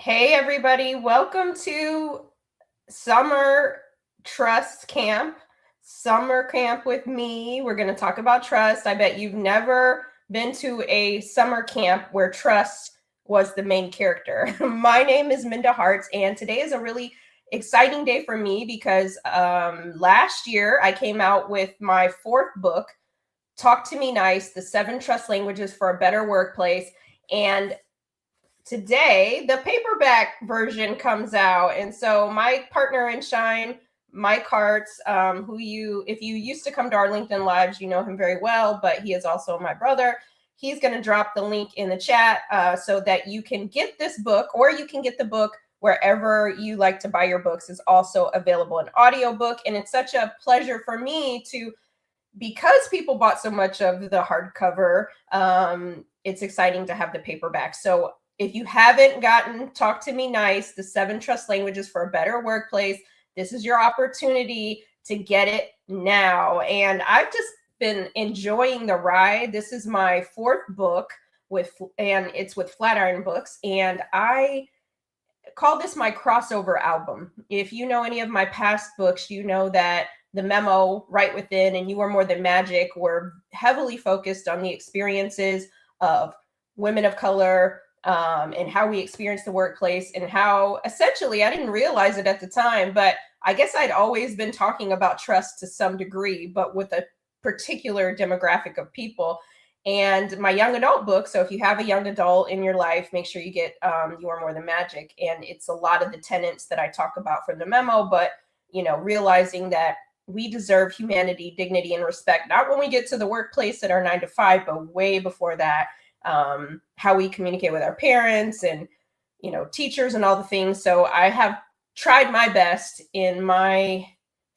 Hey, everybody. Welcome to Summer Trust Camp. Summer camp with me. We're going to talk about trust. I bet you've never been to a summer camp where trust was the main character. My name is Minda Harts, and today is a really exciting day for me because last year I came out with my fourth book, Talk to Me Nice, The 7 Trust Languages for a Better Workplace. And today the paperback version comes out, and so my partner in shine, Mike Harts, if you used to come to our LinkedIn lives, you know him very well, but he is also my brother. He's going to drop the link in the chat so that you can get this book, or you can get the book wherever you like to buy your books. Is also available in audiobook, and it's such a pleasure for me to, because people bought so much of the hardcover, it's exciting to have the paperback. So if you haven't gotten Talk to Me Nice, The 7 Trust Languages for a Better Workplace, this is your opportunity to get it now. And I've just been enjoying the ride. This is my fourth book and it's with Flatiron Books. And I call this my crossover album. If you know any of my past books, you know that The Memo, Right Within, and You Are More Than Magic were heavily focused on the experiences of women of color, and how we experience the workplace, and how essentially, I didn't realize it at the time, but I guess I'd always been talking about trust to some degree, but with a particular demographic of people. And my young adult book, so if you have a young adult in your life, make sure you get You Are More Than Magic. And it's a lot of the tenets that I talk about from the memo, but realizing that we deserve humanity, dignity, and respect, not when we get to the workplace at our 9 to 5, but way before that. How we communicate with our parents and, teachers and all the things. So I have tried my best in my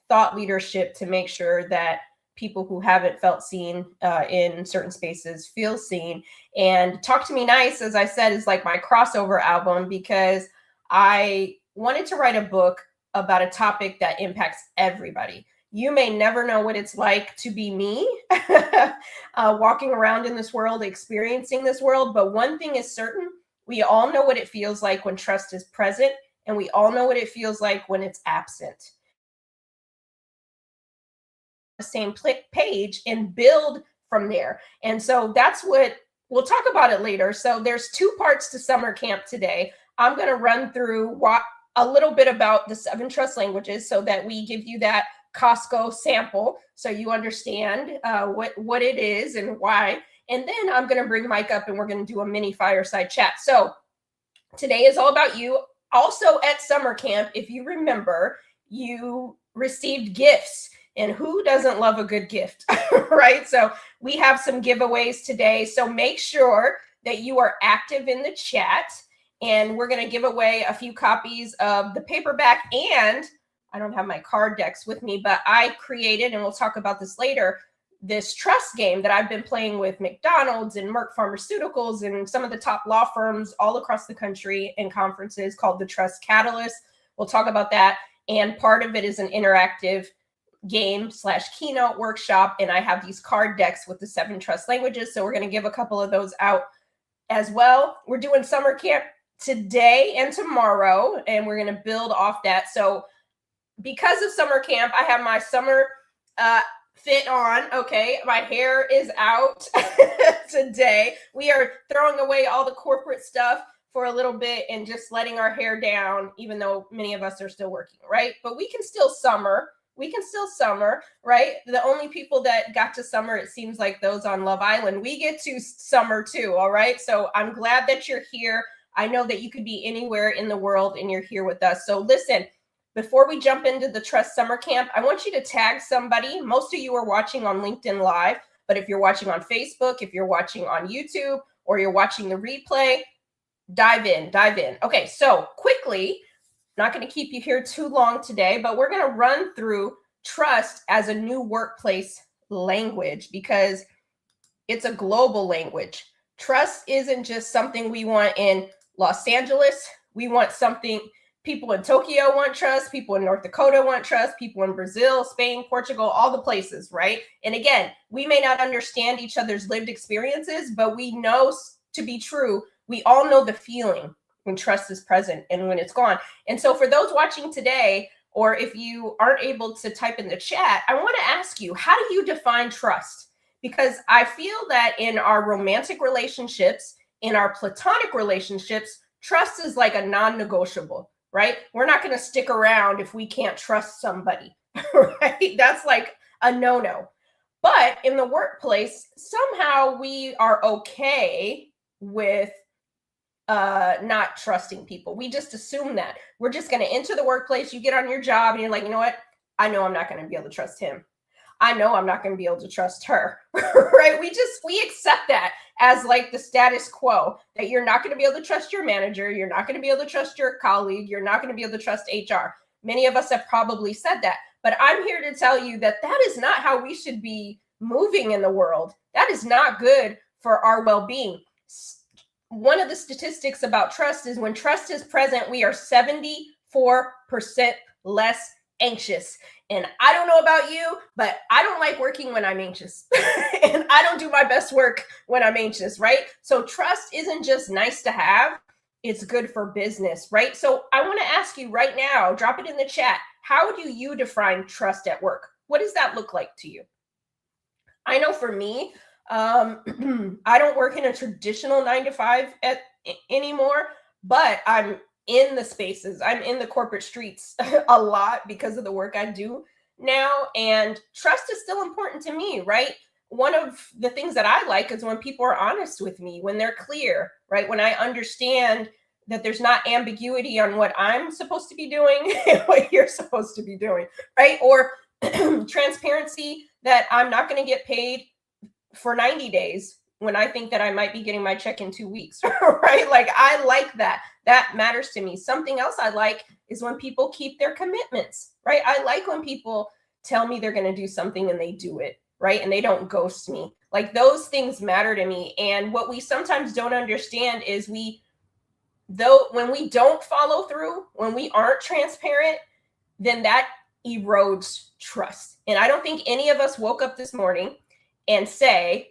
thought leadership to make sure that people who haven't felt seen in certain spaces feel seen. And Talk to Me Nice, as I said, is like my crossover album, because I wanted to write a book about a topic that impacts everybody. You may never know what it's like to be me, walking around in this world, experiencing this world. But one thing is certain, we all know what it feels like when trust is present, and we all know what it feels like when it's absent. The same page and build from there. And so that's what we'll talk about it later. So there's 2 parts to summer camp today. I'm going to run through a little bit about the 7 trust languages so that we give you that Costco sample so you understand what it is and why. And then I'm going to bring Mike up and we're going to do a mini fireside chat. So today is all about you. Also at summer camp, if you remember, you received gifts. And who doesn't love a good gift, right? So we have some giveaways today. So make sure that you are active in the chat. And we're going to give away a few copies of the paperback. And I don't have my card decks with me, but I created, and we'll talk about this later, this trust game that I've been playing with McDonald's and Merck Pharmaceuticals and some of the top law firms all across the country and conferences, called the Trust Catalyst. We'll talk about that. And part of it is an interactive game/keynote workshop. And I have these card decks with the 7 trust languages. So we're going to give a couple of those out as well. We're doing summer camp today and tomorrow, and we're going to build off that. So because of summer camp, I have my summer fit on. Okay, my hair is out today. We are throwing away all the corporate stuff for a little bit and just letting our hair down, even though many of us are still working, right? But we can still summer. We can still summer, right? The only people that got to summer, it seems like those on Love Island, we get to summer too, all right? So I'm glad that you're here. I know that you could be anywhere in the world and you're here with us. So listen, before we jump into the Trust Summer Camp, I want you to tag somebody. Most of you are watching on LinkedIn Live, but if you're watching on Facebook, if you're watching on YouTube, or you're watching the replay, dive in. Okay, so quickly, not going to keep you here too long today, but we're going to run through trust as a new workplace language, because it's a global language. Trust isn't just something we want in Los Angeles. We want something, people in Tokyo want trust, people in North Dakota want trust, people in Brazil, Spain, Portugal, all the places, right? And again, we may not understand each other's lived experiences, but we know to be true, we all know the feeling. when trust is present and when it's gone. And so for those watching today, or if you aren't able to type in the chat, I want to ask you, how do you define trust? Because I feel that in our romantic relationships, in our platonic relationships, trust is like a non-negotiable, right? We're not going to stick around if we can't trust somebody, right? That's like a no-no. But in the workplace, somehow we are okay with not trusting people. We just assume that. We're just going to enter the workplace. You get on your job and you're like, you know what? I know I'm not going to be able to trust him. I know I'm not going to be able to trust her, right? We accept that as like the status quo, that you're not going to be able to trust your manager. You're not going to be able to trust your colleague. You're not going to be able to trust HR. Many of us have probably said that, but I'm here to tell you that that is not how we should be moving in the world. That is not good for our well-being. One of the statistics about trust is when trust is present, we are 74% less anxious. And I don't know about you, but I don't like working when I'm anxious. And I don't do my best work when I'm anxious, right? So trust isn't just nice to have, it's good for business, right? So I want to ask you right now, drop it in the chat. How do you define trust at work? What does that look like to you? I know for me, I don't work in a traditional 9-to-5 anymore, but I'm in the spaces. I'm in the corporate streets a lot because of the work I do now. And trust is still important to me, right? One of the things that I like is when people are honest with me, when they're clear, right? When I understand that there's not ambiguity on what I'm supposed to be doing and what you're supposed to be doing, right? Or transparency that I'm not going to get paid for 90 days when I think that I might be getting my check in 2 weeks, right? Like I like that. That matters to me. Something else I like is when people keep their commitments, right? I like when people tell me they're going to do something and they do it, right? And they don't ghost me. Like those things matter to me. And what we sometimes don't understand is when we don't follow through, when we aren't transparent, then that erodes trust. And I don't think any of us woke up this morning and say,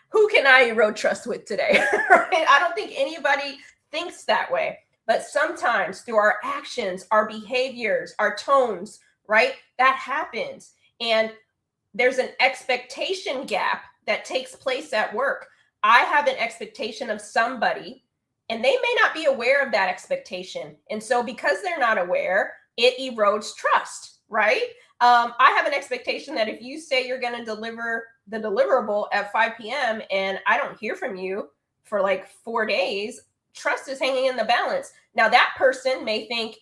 who can I erode trust with today? Right? I don't think anybody thinks that way. But sometimes through our actions, our behaviors, our tones, right? That happens. And there's an expectation gap that takes place at work. I have an expectation of somebody, and they may not be aware of that expectation. And so because they're not aware, it erodes trust, right? I have an expectation that if you say you're going to deliver the deliverable at 5 p.m. and I don't hear from you for like 4 days, trust is hanging in the balance. Now that person may think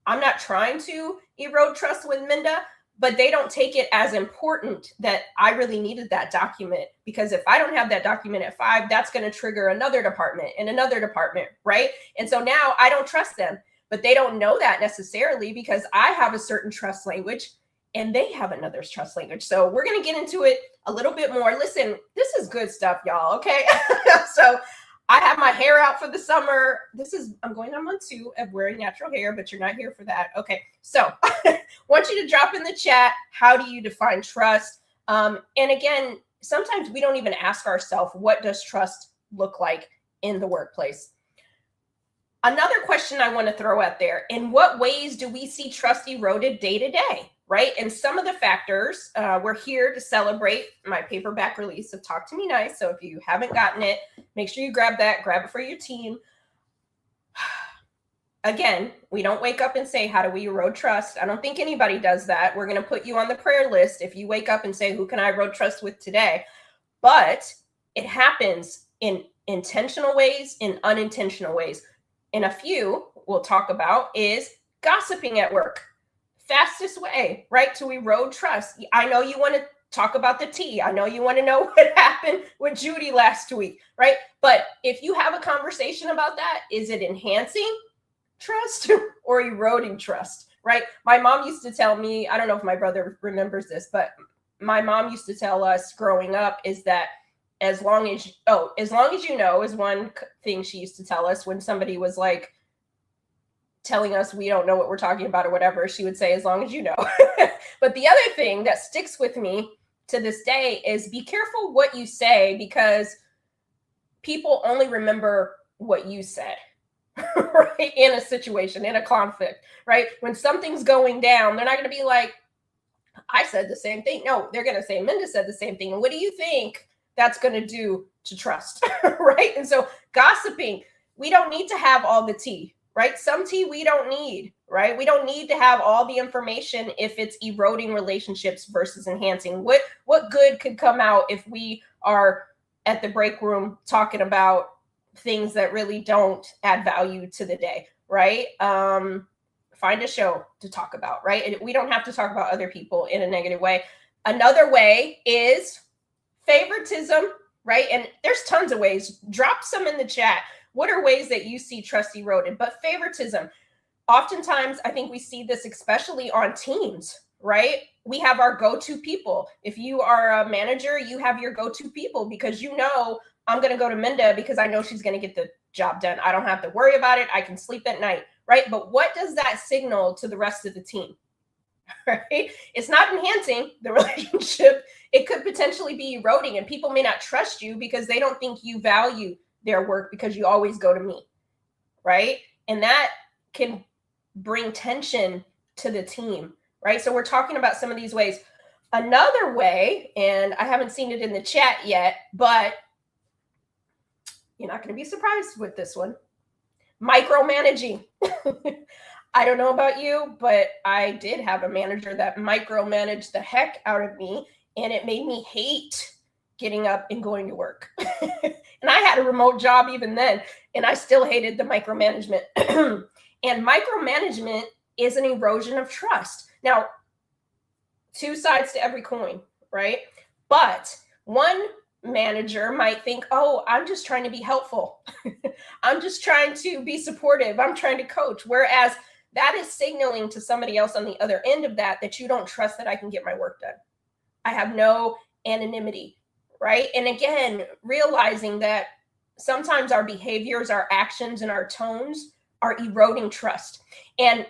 I'm not trying to erode trust with Minda, but they don't take it as important that I really needed that document, because if I don't have that document at 5, that's going to trigger another department and another department, right? And so now I don't trust them, but they don't know that necessarily because I have a certain trust language and they have another trust language. So we're going to get into it a little bit more. Listen, this is good stuff, y'all. Okay. So I have my hair out for the summer. I'm going on month 2 of wearing natural hair, but you're not here for that. Okay. So I want you to drop in the chat, how do you define trust? And again, sometimes we don't even ask ourselves, what does trust look like in the workplace? Another question I want to throw out there, in what ways do we see trust eroded day to day, right? And some of the factors, we're here to celebrate my paperback release of Talk to Me Nice. So if you haven't gotten it, make sure you grab it for your team. Again, we don't wake up and say, how do we erode trust? I don't think anybody does that. We're going to put you on the prayer list if you wake up and say, who can I erode trust with today? But it happens in intentional ways, in unintentional ways. And a few we'll talk about is gossiping at work. Fastest way, right, to erode trust. I know you want to talk about the tea. I know you want to know what happened with Judy last week, right? But if you have a conversation about that, is it enhancing trust or eroding trust, right? My mom used to tell me, I don't know if my brother remembers this, but my mom used to tell us growing up is that as long as you know is one thing she used to tell us when somebody was like telling us we don't know what we're talking about or whatever, she would say, as long as you know. But the other thing that sticks with me to this day is be careful what you say, because people only remember what you said, right? In a situation, in a conflict, right? When something's going down, they're not going to be like, I said the same thing. No, they're going to say, Minda said the same thing. And what do you think that's going to do to trust, right? And so gossiping, we don't need to have all the tea, right? Some tea we don't need, right? We don't need to have all the information if it's eroding relationships versus enhancing. What good could come out if we are at the break room talking about things that really don't add value to the day, right? Find a show to talk about, right? And we don't have to talk about other people in a negative way. Another way is favoritism, right? And there's tons of ways. Drop some in the chat. What are ways that you see trust eroded? But favoritism, oftentimes I think we see this especially on teams, right? We have our go-to people. If you are a manager, you have your go-to people because you know, I'm going to go to Minda because I know she's going to get the job done. I don't have to worry about it. I can sleep at night, right? But what does that signal to the rest of the team, right? It's not enhancing the relationship. It could potentially be eroding, and people may not trust you because they don't think you value their work because you always go to me, right? And that can bring tension to the team, right? So we're talking about some of these ways. Another way, and I haven't seen it in the chat yet, but you're not going to be surprised with this one. Micromanaging. I don't know about you, but I did have a manager that micromanaged the heck out of me, and it made me hate getting up and going to work. And I had a remote job even then, and I still hated the micromanagement. And micromanagement is an erosion of trust. Now, two sides to every coin, right? But one manager might think, oh, I'm just trying to be helpful. I'm just trying to be supportive. I'm trying to coach. Whereas that is signaling to somebody else on the other end of that, that you don't trust that I can get my work done. I have no anonymity, right? And again, realizing that sometimes our behaviors, our actions, and our tones are eroding trust. And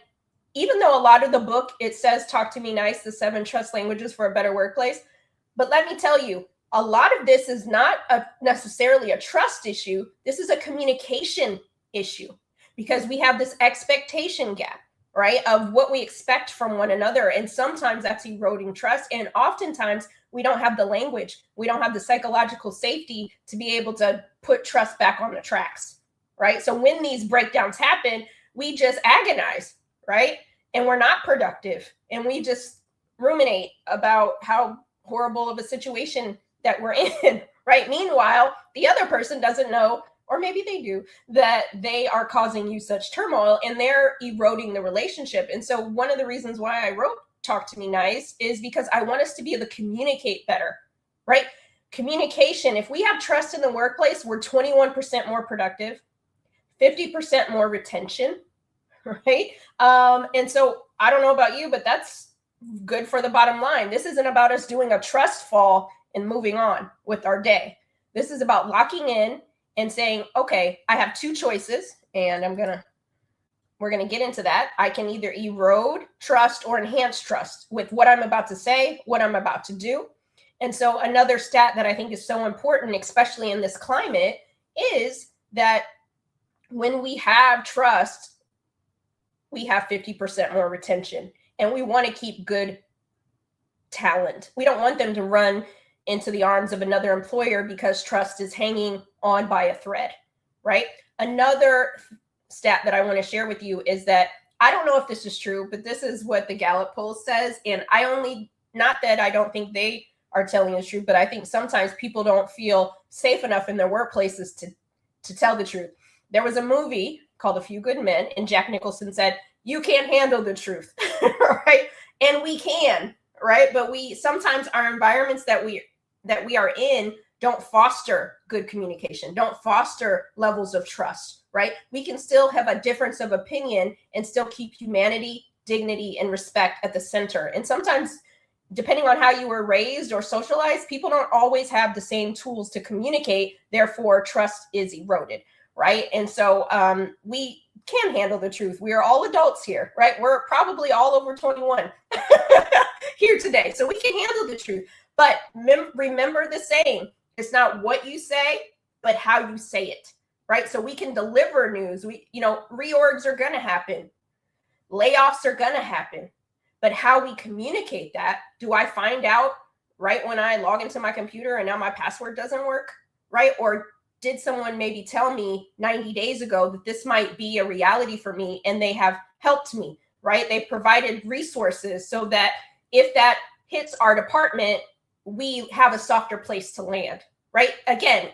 even though a lot of the book, it says, talk to me nice, the 7 trust languages for a better workplace. But let me tell you, a lot of this is not necessarily a trust issue. This is a communication issue because we have this expectation gap, right, of what we expect from one another. And sometimes that's eroding trust. And oftentimes we don't have the language. We don't have the psychological safety to be able to put trust back on the tracks, right? So when these breakdowns happen, we just agonize, right? And we're not productive. And we just ruminate about how horrible of a situation that we're in, right? Meanwhile, the other person doesn't know, or maybe they do, that they are causing you such turmoil and they're eroding the relationship. And so one of the reasons why I wrote Talk to Me Nice is because I want us to be able to communicate better, right? Communication, if we have trust in the workplace, we're 21% more productive, 50% more retention, right? And so I don't know about you, but that's good for the bottom line. This isn't about us doing a trust fall and moving on with our day. This is about locking in and saying, okay, I have 2 choices, and we're going to get into that. I can either erode trust or enhance trust with what I'm about to say, what I'm about to do. And so another stat that I think is so important, especially in this climate, is that when we have trust, we have 50% more retention, and we want to keep good talent. We don't want them to run into the arms of another employer because trust is hanging on by a thread, right? Another stat that I want to share with you is that I don't know if this is true, but this is what the Gallup poll says. And not that I don't think they are telling the truth, but I think sometimes people don't feel safe enough in their workplaces to tell the truth. There was a movie called A Few Good Men, and Jack Nicholson said, you can't handle the truth, right? And we can, right? But sometimes our environments that we are in don't foster good communication, don't foster levels of trust, right? We can still have a difference of opinion and still keep humanity, dignity, and respect at the center. And sometimes, depending on how you were raised or socialized, people don't always have the same tools to communicate. Therefore, trust is eroded, right? And so we can handle the truth. We are all adults here, right? We're probably all over 21 here today. So we can handle the truth. But remember the saying, it's not what you say, but how you say it, right? So we can deliver news. Reorgs are going to happen. Layoffs are going to happen. But how we communicate that, do I find out right when I log into my computer and now my password doesn't work, right? Or did someone maybe tell me 90 days ago that this might be a reality for me and they have helped me, right? They provided resources so that if that hits our department, we have a softer place to land, right? Again,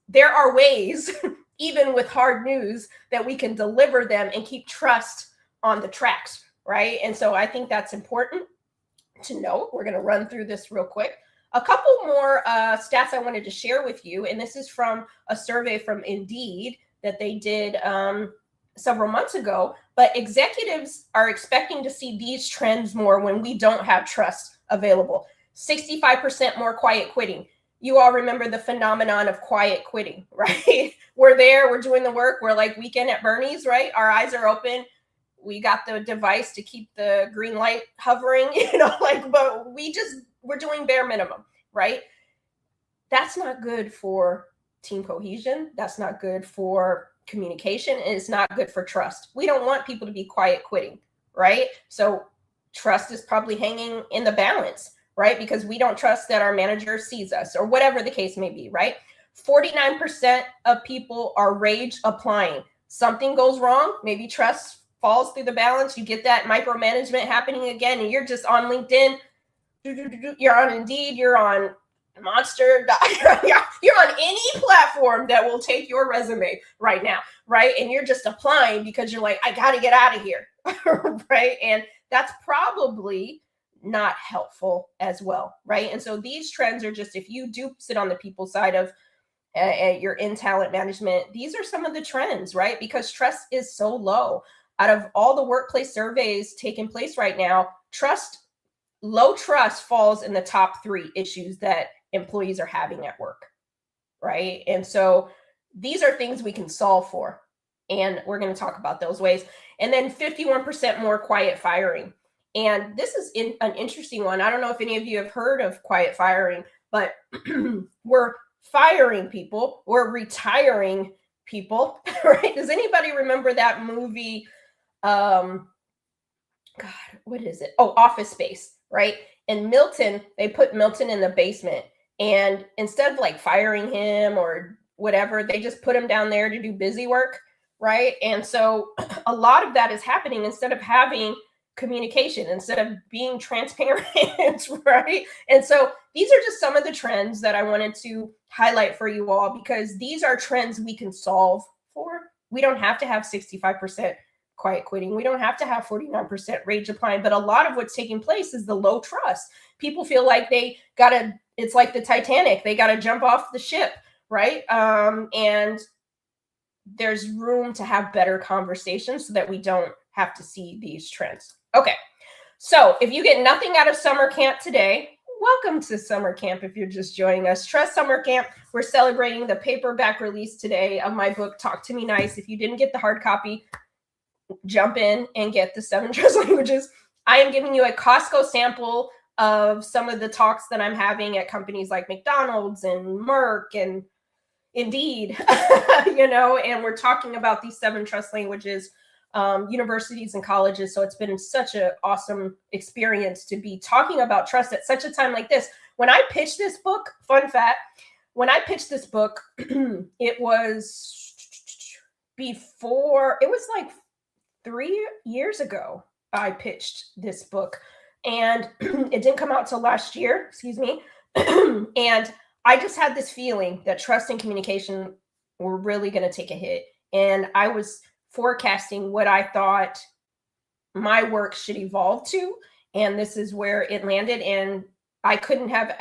there are ways, even with hard news, that we can deliver them and keep trust on the tracks, right? And so I think that's important to note. We're going to run through this real quick. A couple more stats I wanted to share with you, and this is from a survey from Indeed that they did several months ago, but executives are expecting to see these trends more when we don't have trust available. 65% more quiet quitting. You all remember the phenomenon of quiet quitting, right? We're there, we're doing the work, we're like Weekend at Bernie's, right? Our eyes are open. We got the device to keep the green light hovering, but we're doing bare minimum, right? That's not good for team cohesion. That's not good for communication. And it's not good for trust. We don't want people to be quiet quitting, right? So trust is probably hanging in the balance, right? Because we don't trust that our manager sees us or whatever the case may be, right? 49% of people are rage applying. Something goes wrong, maybe trust falls through the balance, you get that micromanagement happening again, and you're just on LinkedIn, you're on Indeed, you're on Monster, you're on any platform that will take your resume right now, right? And you're just applying because you're like, I got to get out of here, right? And that's probably not helpful as well, right? And so these trends are just, if you do sit on the people side of you're in talent management, these are some of the trends, right? Because trust is so low. Out of all the workplace surveys taking place right now, low trust falls in the top 3 issues that employees are having at work, right? And so these are things we can solve for. And we're going to talk about those ways. And then 51% more quiet firing. And this is an interesting one. I don't know if any of you have heard of quiet firing, but we're firing people, we're retiring people, right? Does anybody remember that movie? God, what is it? Oh, Office Space, right? And Milton, they put Milton in the basement, and instead of like firing him or whatever, they just put him down there to do busy work, right? And so a lot of that is happening instead of having communication, instead of being transparent, right? And so these are just some of the trends that I wanted to highlight for you all, because these are trends we can solve for. We don't have to have 65% quiet quitting. We don't have to have 49% rage applying, but a lot of what's taking place is the low trust. People feel like it's like the Titanic, they got to jump off the ship, right? And there's room to have better conversations so that we don't have to see these trends. Okay, so if you get nothing out of summer camp today, welcome to summer camp. If you're just joining us, Trust Summer Camp, we're celebrating the paperback release today of my book, Talk to Me Nice. If you didn't get the hard copy, jump in and get the 7 trust languages. I am giving you a Costco sample of some of the talks that I'm having at companies like McDonald's and Merck and Indeed, and we're talking about these 7 trust languages, universities and colleges. So it's been such an awesome experience to be talking about trust at such a time like this. When I pitched this book, fun fact, when I pitched this book, it was like 3 years ago, I pitched this book, and it didn't come out till last year, excuse me. And I just had this feeling that trust and communication were really going to take a hit. And I was forecasting what I thought my work should evolve to. And this is where it landed. And I couldn't have,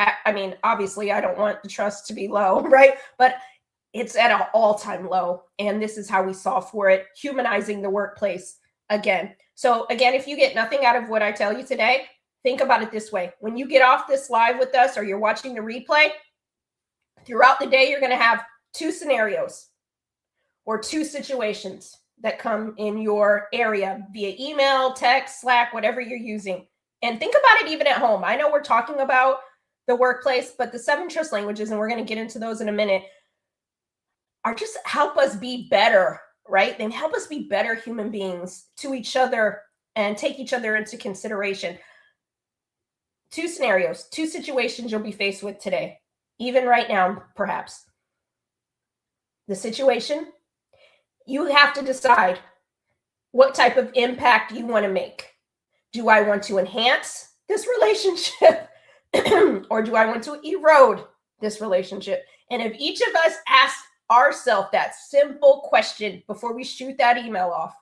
obviously I don't want the trust to be low, right? But it's at an all-time low. And this is how we solve for it, humanizing the workplace again. So again, if you get nothing out of what I tell you today, think about it this way. When you get off this live with us or you're watching the replay, throughout the day, you're going to have 2 scenarios or 2 situations that come in your area via email, text, Slack, whatever you're using. And think about it even at home. I know we're talking about the workplace, but the 7 trust languages, and we're going to get into those in a minute. are just help us be better, right? Then help us be better human beings to each other and take each other into consideration. 2 scenarios, 2 situations you'll be faced with today, even right now, perhaps. The situation, you have to decide what type of impact you want to make. Do I want to enhance this relationship or do I want to erode this relationship? And if each of us ask ourselves that simple question before we shoot that email off,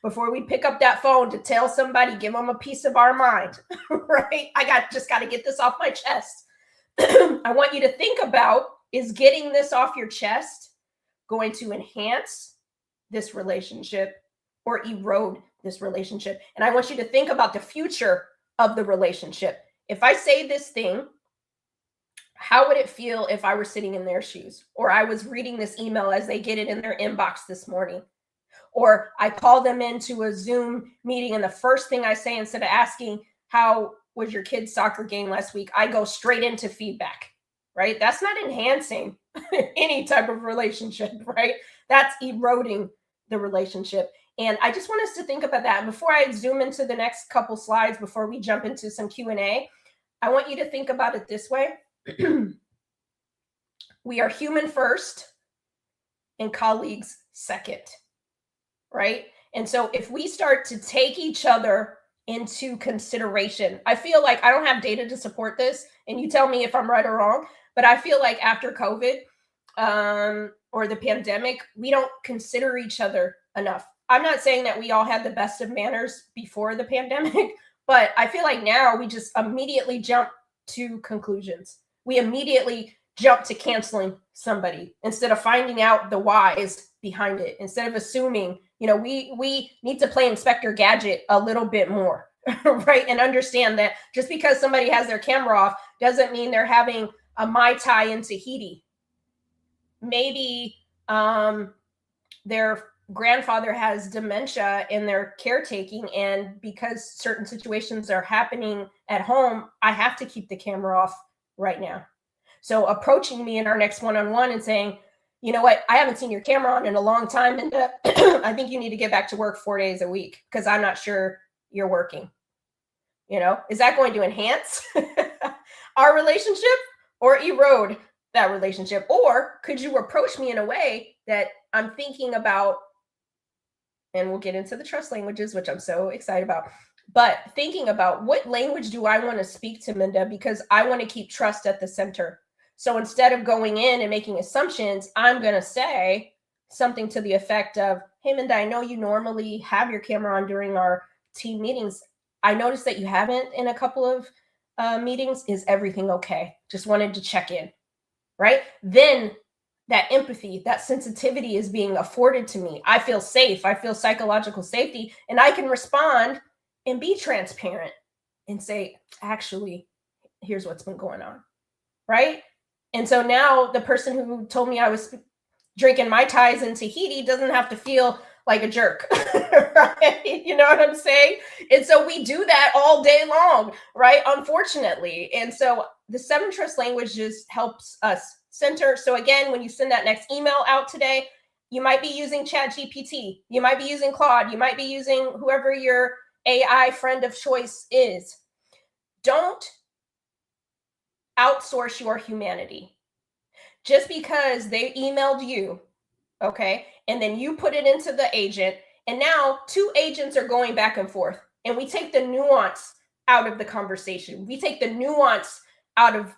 before we pick up that phone to tell somebody, give them a piece of our mind, right? Just got to get this off my chest. I want you to think about, is getting this off your chest going to enhance this relationship or erode this relationship? And I want you to think about the future of the relationship. If I say this thing, how would it feel if I were sitting in their shoes, or I was reading this email as they get it in their inbox this morning, or I call them into a Zoom meeting and the first thing I say, instead of asking, how was your kid's soccer game last week, I go straight into feedback, right? That's not enhancing any type of relationship, right? That's eroding the relationship. And I just want us to think about that. And before I zoom into the next couple slides, before we jump into some Q&A, I want you to think about it this way. We are human first and colleagues second, right? And so if we start to take each other into consideration, I feel like, I don't have data to support this, and you tell me if I'm right or wrong, but I feel like after COVID or the pandemic, we don't consider each other enough. I'm not saying that we all had the best of manners before the pandemic, but I feel like now we just immediately jump to conclusions. We immediately jump to canceling somebody instead of finding out the whys behind it, instead of assuming, we need to play Inspector Gadget a little bit more, right? And understand that just because somebody has their camera off doesn't mean they're having a Mai Tai in Tahiti. Maybe their grandfather has dementia and they're caretaking, and because certain situations are happening at home, I have to keep the camera off right now. So approaching me in our next one-on-one and saying, you know what, I haven't seen your camera on in a long time, and I think you need to get back to work 4 days a week because I'm not sure you're working. Is that going to enhance our relationship or erode that relationship? Or could you approach me in a way that I'm thinking about, and we'll get into the trust languages, which I'm so excited about, but thinking about what language do I want to speak to Minda, because I want to keep trust at the center. So instead of going in and making assumptions, I'm going to say something to the effect of, hey, Minda, I know you normally have your camera on during our team meetings. I noticed that you haven't in a couple of meetings. Is everything okay? Just wanted to check in, right? Then that empathy, that sensitivity is being afforded to me. I feel safe. I feel psychological safety, and I can respond and be transparent and say, actually, here's what's been going on, right? And so now the person who told me I was drinking Mai Tais in Tahiti doesn't have to feel like a jerk, right? You know what I'm saying? And so we do that all day long, right? Unfortunately. And so the 7 trust languages helps us center. So again, when you send that next email out today, you might be using ChatGPT. You might be using Claude. You might be using whoever your AI friend of choice is. Don't outsource your humanity. Just because they emailed you, okay, and then you put it into the agent, and now 2 agents are going back and forth, and we take the nuance out of the conversation. We take the nuance out of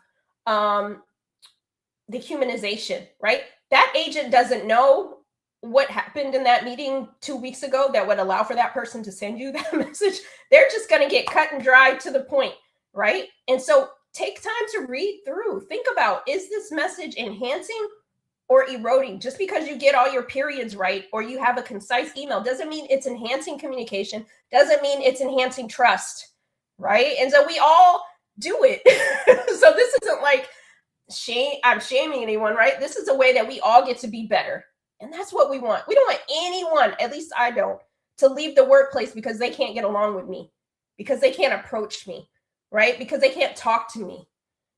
the humanization, right? That agent doesn't know what happened in that meeting 2 weeks ago that would allow for that person to send you that message. They're just going to get cut and dry to the point, right? And so take time to read through. Think about, is this message enhancing or eroding? Just because you get all your periods right or you have a concise email doesn't mean it's enhancing communication, doesn't mean it's enhancing trust, right? And so we all do it. So this isn't like I'm shaming anyone, right? This is a way that we all get to be better. And that's what we want. We don't want anyone, at least I don't, to leave the workplace because they can't get along with me, because they can't approach me, right? Because they can't talk to me.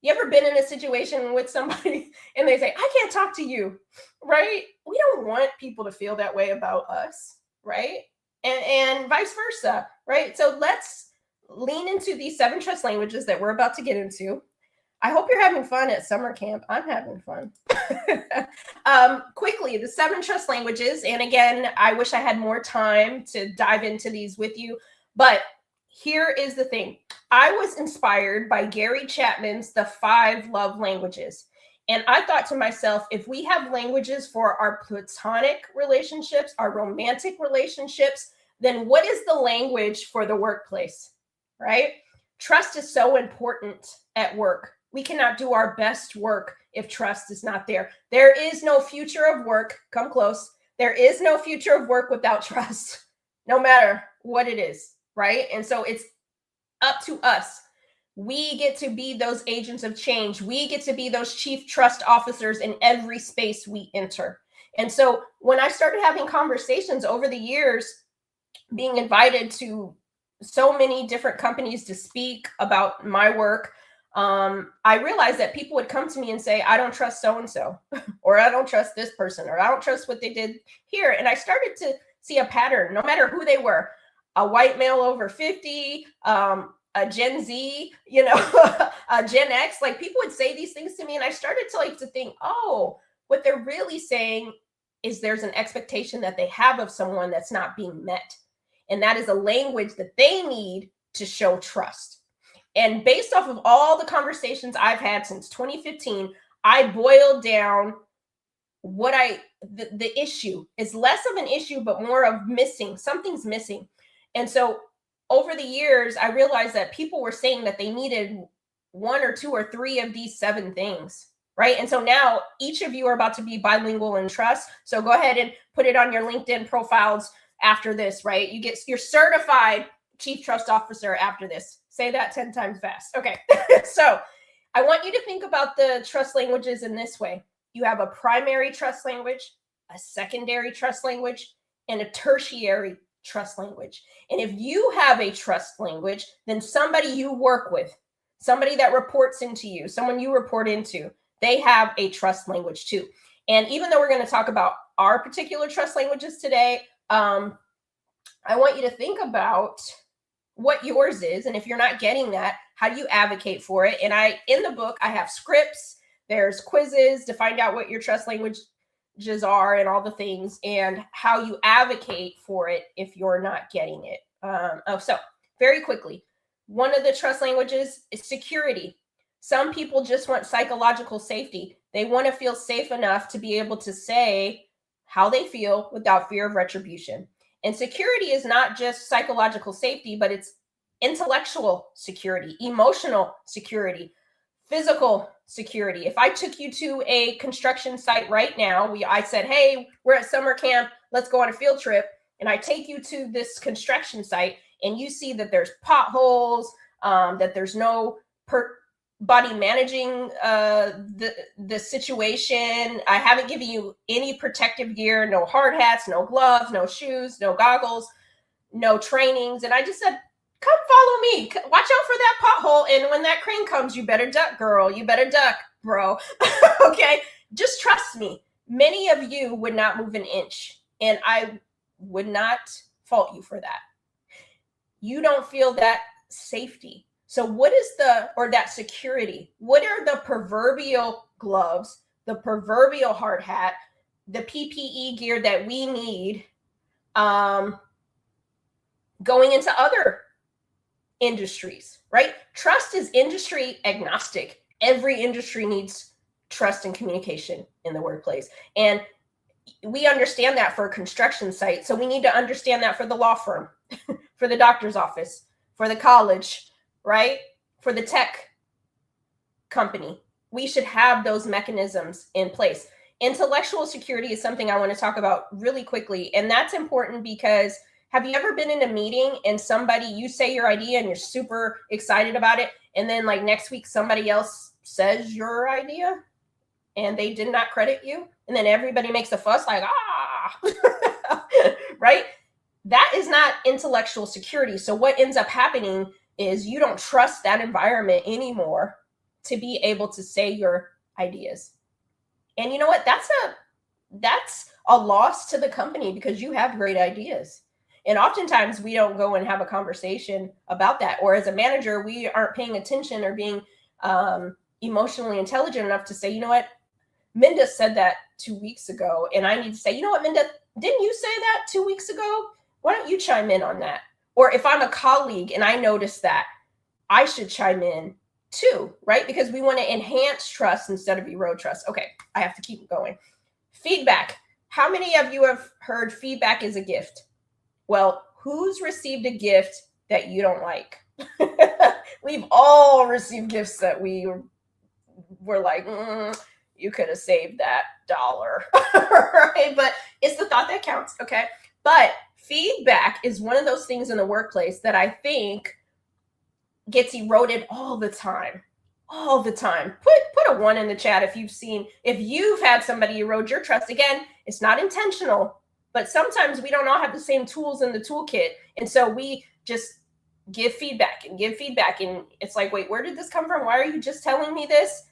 You ever been in a situation with somebody and they say, I can't talk to you, right? We don't want people to feel that way about us, right? And vice versa, right? So let's lean into these 7 trust languages that we're about to get into. I hope you're having fun at summer camp. I'm having fun. Quickly, the 7 trust languages. And again, I wish I had more time to dive into these with you. But here is the thing. I was inspired by Gary Chapman's The 5 Love Languages. And I thought to myself, if we have languages for our platonic relationships, our romantic relationships, then what is the language for the workplace, right? Trust is so important at work. We cannot do our best work if trust is not there. There is no future of work. Come close. There is no future of work without trust, no matter what it is, right? And so it's up to us. We get to be those agents of change. We get to be those chief trust officers in every space we enter. And so when I started having conversations over the years, being invited to so many different companies to speak about my work, I realized that people would come to me and say, I don't trust so-and-so, or I don't trust this person, or I don't trust what they did here. And I started to see a pattern, no matter who they were, a white male over 50, a Gen Z, a Gen X, like people would say these things to me. And I started to think, oh, what they're really saying is there's an expectation that they have of someone that's not being met. And that is a language that they need to show trust. And based off of all the conversations I've had since 2015, I boiled down the issue is less of an issue, but more of missing. Something's missing. And so over the years, I realized that people were saying that they needed 1 or 2 or 3 of these 7 things, right? And so now each of you are about to be bilingual in trust. So go ahead and put it on your LinkedIn profiles after this, right? You get your certified chief trust officer after this. Say that 10 times fast. Okay. So I want you to think about the trust languages in this way. You have a primary trust language, a secondary trust language, and a tertiary trust language. And if you have a trust language, then somebody you work with, somebody that reports into you, someone you report into, they have a trust language too. And even though we're going to talk about our particular trust languages today, I want you to think about what yours is. And if you're not getting that, how do you advocate for it? And in the book, I have scripts, there's quizzes to find out what your trust languages are and all the things, and how you advocate for it if you're not getting it. So very quickly, one of the trust languages is security. Some people just want psychological safety. They want to feel safe enough to be able to say how they feel without fear of retribution. And security is not just psychological safety, but it's intellectual security, emotional security, physical security. If I took you to a construction site right now, I said, hey, we're at summer camp, let's go on a field trip. And I take you to this construction site and you see that there's potholes, that there's no body managing the situation. I haven't given you any protective gear, no hard hats, no gloves, no shoes, no goggles, no trainings. And I just said, come follow me. Watch out for that pothole. And when that crane comes, you better duck, girl. You better duck, bro. Okay. Just trust me. Many of you would not move an inch, and I would not fault you for that. You don't feel that safety. So what is that security? What are the proverbial gloves, the proverbial hard hat, the PPE gear that we need going into other industries, right? Trust is industry agnostic. Every industry needs trust and communication in the workplace. And we understand that for a construction site. So we need to understand that for the law firm, for the doctor's office, for the college, right? For the tech company. We should have those mechanisms in place. Intellectual security is something I want to talk about really quickly. And that's important because have you ever been in a meeting and you say your idea and you're super excited about it, and then like next week somebody else says your idea and they did not credit you, and then everybody makes a fuss like, right? That is not intellectual security. So what ends up happening is you don't trust that environment anymore to be able to say your ideas. And you know what? That's a loss to the company because you have great ideas. And oftentimes we don't go and have a conversation about that. Or as a manager, we aren't paying attention or being emotionally intelligent enough to say, you know what? Minda said that 2 weeks ago. And I need to say, you know what, Minda, didn't you say that 2 weeks ago? Why don't you chime in on that? Or if I'm a colleague and I notice that, I should chime in too, right? Because we want to enhance trust instead of erode trust. Okay, I have to keep going. Feedback. How many of you have heard feedback is a gift? Well, who's received a gift that you don't like? We've all received gifts that we were like, you could have saved that $1, right? But it's the thought that counts, okay? But feedback is one of those things in the workplace that I think gets eroded all the time. Put a 1 in the chat if you've had somebody erode your trust. Again, it's not intentional, but sometimes we don't all have the same tools in the toolkit. And so we just give feedback. And it's like, wait, where did this come from? Why are you just telling me this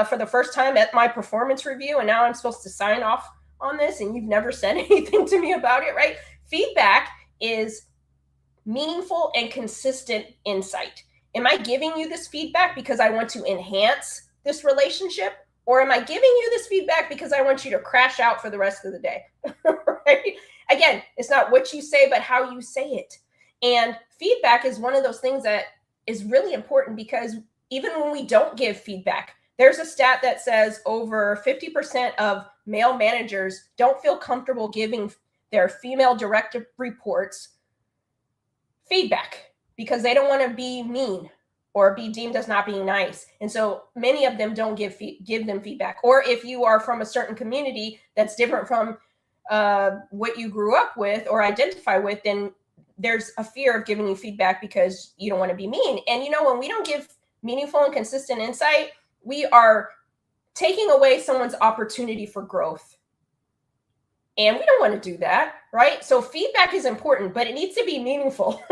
for the first time at my performance review? And now I'm supposed to sign off on this and you've never said anything to me about it, right? Feedback is meaningful and consistent insight. Am I giving you this feedback because I want to enhance this relationship? Or am I giving you this feedback because I want you to crash out for the rest of the day? Right? Again, it's not what you say, but how you say it. And feedback is one of those things that is really important because even when we don't give feedback, there's a stat that says over 50% of male managers don't feel comfortable giving their female direct reports feedback because they don't want to be mean or be deemed as not being nice. And so many of them don't give them feedback. Or if you are from a certain community that's different from what you grew up with or identify with, then there's a fear of giving you feedback because you don't want to be mean. And you know, when we don't give meaningful and consistent insight, we are taking away someone's opportunity for growth. And we don't want to do that, right? So feedback is important, but it needs to be meaningful.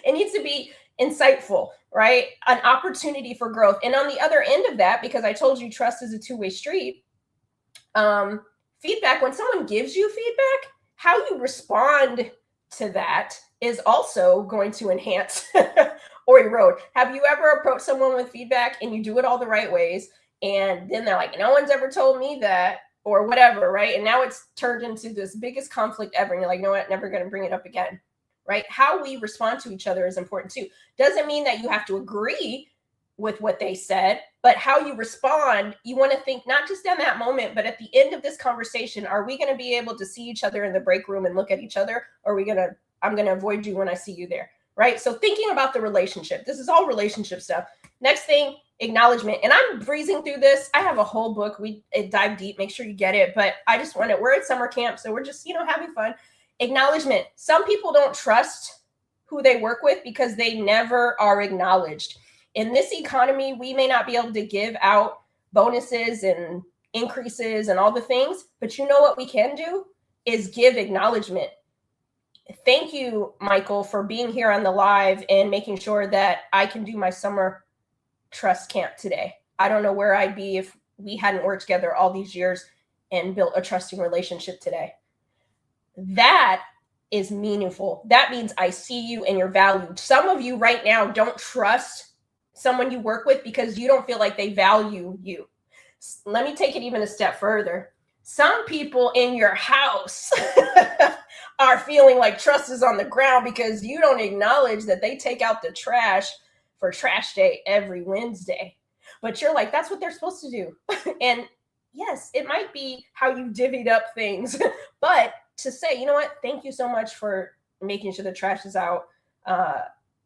It needs to be insightful, right? An opportunity for growth. And on the other end of that, because I told you trust is a two-way street, feedback, when someone gives you feedback, how you respond to that is also going to enhance or erode. Have you ever approached someone with feedback and you do it all the right ways, and then they're like, no one's ever told me that, or whatever, right? And now it's turned into this biggest conflict ever. And you're like, no, I'm never going to bring it up again, right? How we respond to each other is important too. Doesn't mean that you have to agree with what they said, but how you respond, you want to think not just in that moment, but at the end of this conversation, are we going to be able to see each other in the break room and look at each other? Or are we going to, I'm going to avoid you when I see you there, right? So thinking about the relationship, this is all relationship stuff. Next thing, acknowledgement. And I'm breezing through this. I have a whole book. We dive deep, make sure you get it. But I just want it. We're at summer camp, so we're just, having fun. Acknowledgement. Some people don't trust who they work with because they never are acknowledged. In this economy, we may not be able to give out bonuses and increases and all the things, but you know what we can do is give acknowledgement. Thank you, Michael, for being here on the live and making sure that I can do my summer trust camp today. I don't know where I'd be if we hadn't worked together all these years and built a trusting relationship today. That is meaningful. That means I see you and you're valued. Some of you right now don't trust someone you work with because you don't feel like they value you. Let me take it even a step further. Some people in your house are feeling like trust is on the ground because you don't acknowledge that they take out the trash for trash day every Wednesday. But you're like, that's what they're supposed to do. And yes, it might be how you divvied up things, but to say, you know what, thank you so much for making sure the trash is out.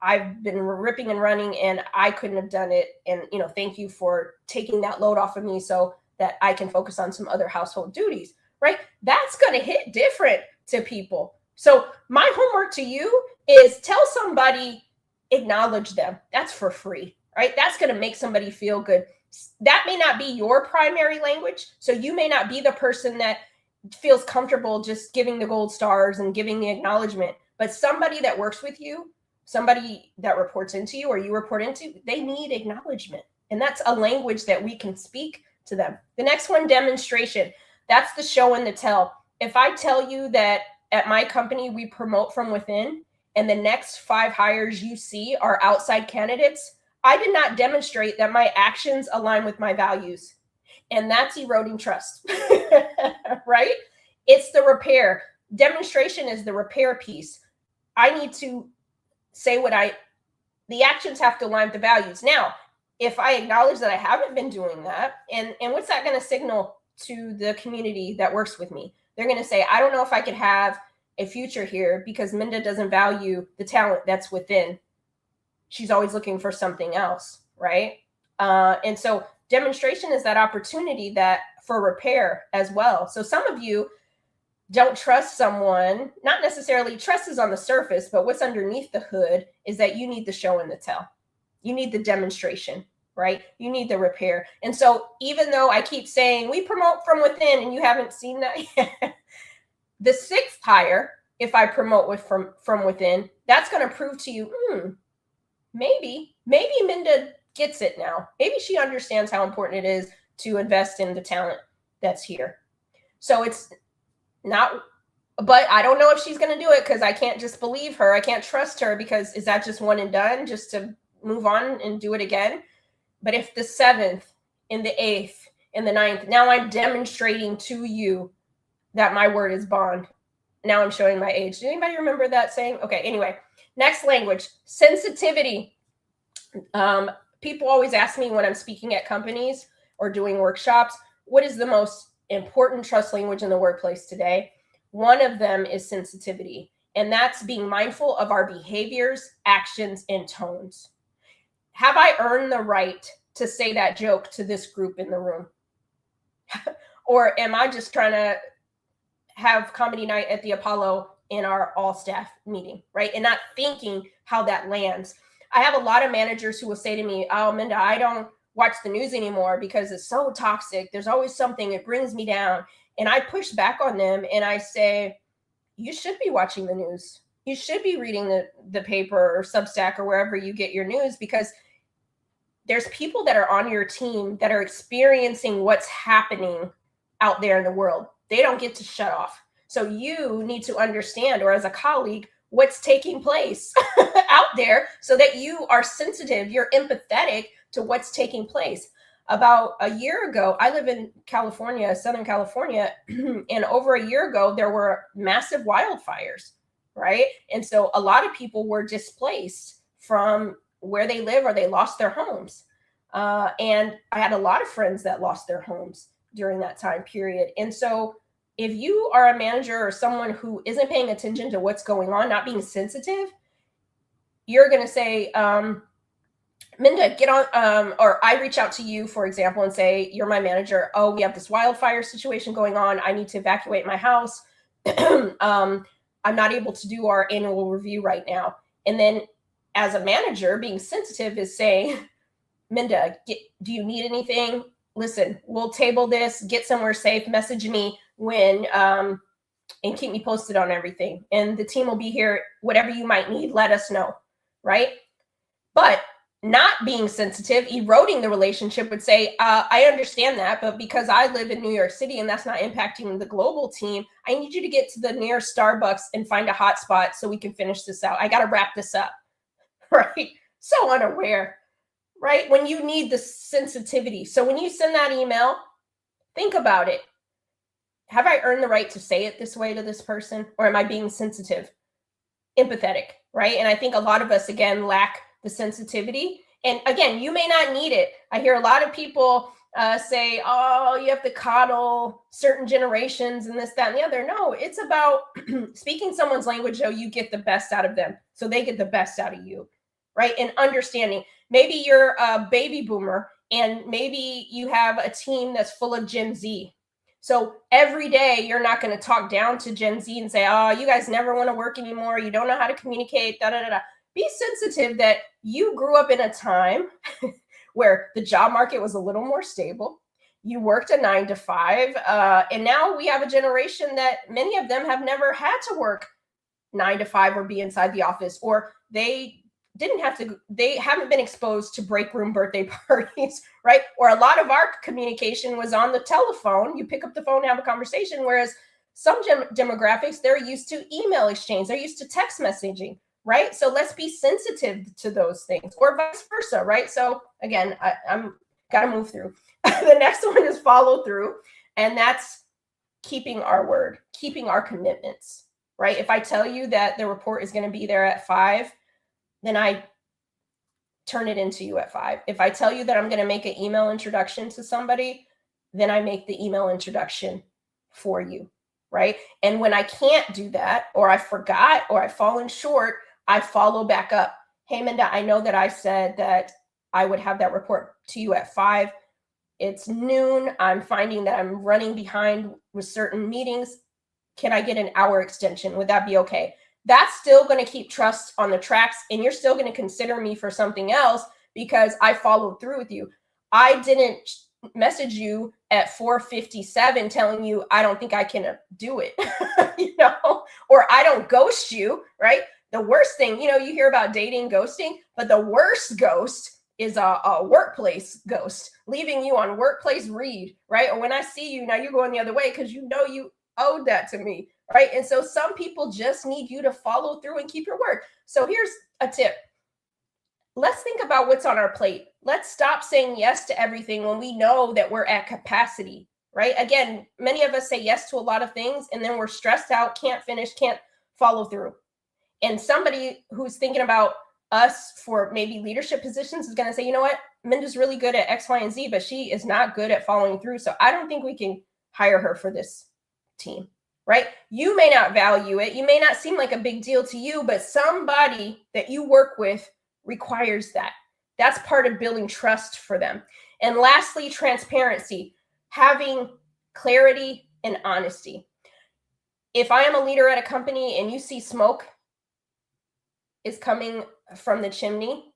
I've been ripping and running and I couldn't have done it. And, thank you for taking that load off of me so that I can focus on some other household duties, right? That's going to hit different to people. So my homework to you is tell somebody, acknowledge them. That's for free, right? That's going to make somebody feel good. That may not be your primary language. So you may not be the person that feels comfortable just giving the gold stars and giving the acknowledgement, but somebody that works with you, somebody that reports into you or you report into, they need acknowledgement. And that's a language that we can speak to them. The next one, demonstration. That's the show and the tell. If I tell you that at my company, we promote from within, and the next 5 hires you see are outside candidates, I did not demonstrate that my actions align with my values. And that's eroding trust, right? It's the repair. Demonstration is the repair piece. I need to say the actions have to align with the values. Now, if I acknowledge that I haven't been doing that, and what's that going to signal to the community that works with me? They're going to say, I don't know if I could have a future here because Minda doesn't value the talent that's within. She's always looking for something else, right? And so demonstration is that opportunity that for repair as well. So some of you don't trust someone, not necessarily trust is on the surface, but what's underneath the hood is that you need the show and the tell. You need the demonstration, right? You need the repair. And so even though I keep saying we promote from within and you haven't seen that yet, the 6th hire, if I promote from within, that's going to prove to you, maybe Minda gets it now. Maybe she understands how important it is to invest in the talent that's here. So it's not, but I don't know if she's going to do it because I can't just believe her. I can't trust her because is that just one and done just to move on and do it again? But if the 7th and the 8th and the 9th, now I'm demonstrating to you that my word is bond. Now I'm showing my age. Do anybody remember that saying? Okay, anyway, next language, sensitivity. People always ask me when I'm speaking at companies or doing workshops, what is the most important trust language in the workplace today? One of them is sensitivity, and that's being mindful of our behaviors, actions, and tones. Have I earned the right to say that joke to this group in the room? Or am I just trying to have comedy night at the Apollo in our all staff meeting, right? And not thinking how that lands. I have a lot of managers who will say to me, oh, Minda, I don't watch the news anymore because it's so toxic. There's always something, it brings me down. And I push back on them and I say, you should be watching the news. You should be reading the paper or Substack or wherever you get your news, because there's people that are on your team that are experiencing what's happening out there in the world. They don't get to shut off. So you need to understand, or as a colleague, what's taking place out there so that you are sensitive, you're empathetic to what's taking place. About a year ago, I live in California, Southern California, and over a year ago, there were massive wildfires, right? And so a lot of people were displaced from where they live or they lost their homes. And I had a lot of friends that lost their homes during that time period. And so if you are a manager or someone who isn't paying attention to what's going on, not being sensitive, you're going to say, Minda, get on, or I reach out to you, for example, and say, you're my manager. Oh, we have this wildfire situation going on. I need to evacuate my house. I'm not able to do our annual review right now. And then as a manager, being sensitive is saying, Minda, do you need anything? Listen, we'll table this, get somewhere safe, message me when, and keep me posted on everything. And the team will be here, whatever you might need, let us know, right? But not being sensitive, eroding the relationship would say, I understand that, but because I live in New York City and that's not impacting the global team, I need you to get to the nearest Starbucks and find a hot spot so we can finish this out. I got to wrap this up, right? So unaware, right? When you need the sensitivity. So when you send that email, think about it. Have I earned the right to say it this way to this person? Or am I being sensitive, empathetic, right? And I think a lot of us, again, lack the sensitivity. And again, you may not need it. I hear a lot of people say, oh, you have to coddle certain generations and this, that, and the other. No, it's about speaking someone's language so you get the best out of them, so they get the best out of you, right? And understanding. Maybe you're a baby boomer and maybe you have a team that's full of Gen Z. So every day you're not going to talk down to Gen Z and say, oh, you guys never want to work anymore. You don't know how to communicate, da, da, da, da. Be sensitive that you grew up in a time where the job market was a little more stable. You worked a 9 to 5. And now we have a generation that many of them have never had to work 9 to 5 or be inside the office, or they they haven't been exposed to break room birthday parties, right? Or a lot of our communication was on the telephone. You pick up the phone and have a conversation, whereas some demographics, they're used to email exchange, they're used to text messaging, right? So let's be sensitive to those things, or vice versa, right? So again, I'm got to move through. The next one is follow through, and that's keeping our word, keeping our commitments, right? If I tell you that the report is going to be there at 5, then I turn it into you at 5. If I tell you that I'm going to make an email introduction to somebody, then I make the email introduction for you, right? And when I can't do that, or I forgot, or I've fallen short, I follow back up. Hey, Minda, I know that I said that I would have that report to you at 5. It's noon. I'm finding that I'm running behind with certain meetings. Can I get an hour extension? Would that be okay? That's still going to keep trust on the tracks, and you're still going to consider me for something else because I followed through with you. I didn't message you at 4:57 telling you I don't think I can do it, or I don't ghost you, right? The worst thing, you hear about dating ghosting, but the worst ghost is a workplace ghost, leaving you on workplace read, right? Or when I see you, now you're going the other way because you owed that to me, right? And so some people just need you to follow through and keep your word. So here's a tip. Let's think about what's on our plate. Let's stop saying yes to everything when we know that we're at capacity, right? Again, many of us say yes to a lot of things, and then we're stressed out, can't finish, can't follow through. And somebody who's thinking about us for maybe leadership positions is going to say, you know what, Minda's really good at X, Y, and Z, but she is not good at following through. So I don't think we can hire her for this team, right? You may not value it. You may not seem like a big deal to you, but somebody that you work with requires that. That's part of building trust for them. And lastly, transparency, having clarity and honesty. If I am a leader at a company and you see smoke is coming from the chimney,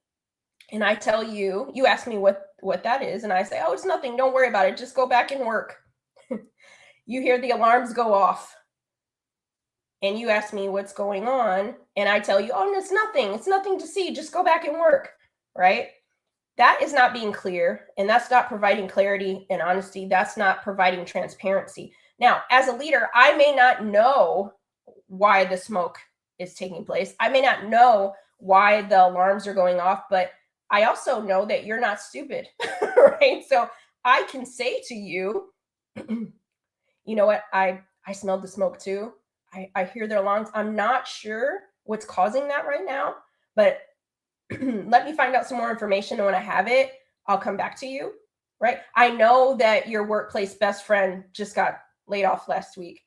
and I tell you, you ask me what that is, and I say, oh, it's nothing, don't worry about it, just go back and work. You hear the alarms go off, and you ask me what's going on, and I tell you, oh, it's nothing to see, just go back and work, right? That is not being clear, and that's not providing clarity and honesty. That's not providing transparency. Now, as a leader, I may not know why the smoke is taking place. I may not know why the alarms are going off, but I also know that you're not stupid, right? So I can say to you, you know what? I smelled the smoke too. I hear their alarms. I'm not sure what's causing that right now, but let me find out some more information. And when I have it, I'll come back to you, right? I know that your workplace best friend just got laid off last week.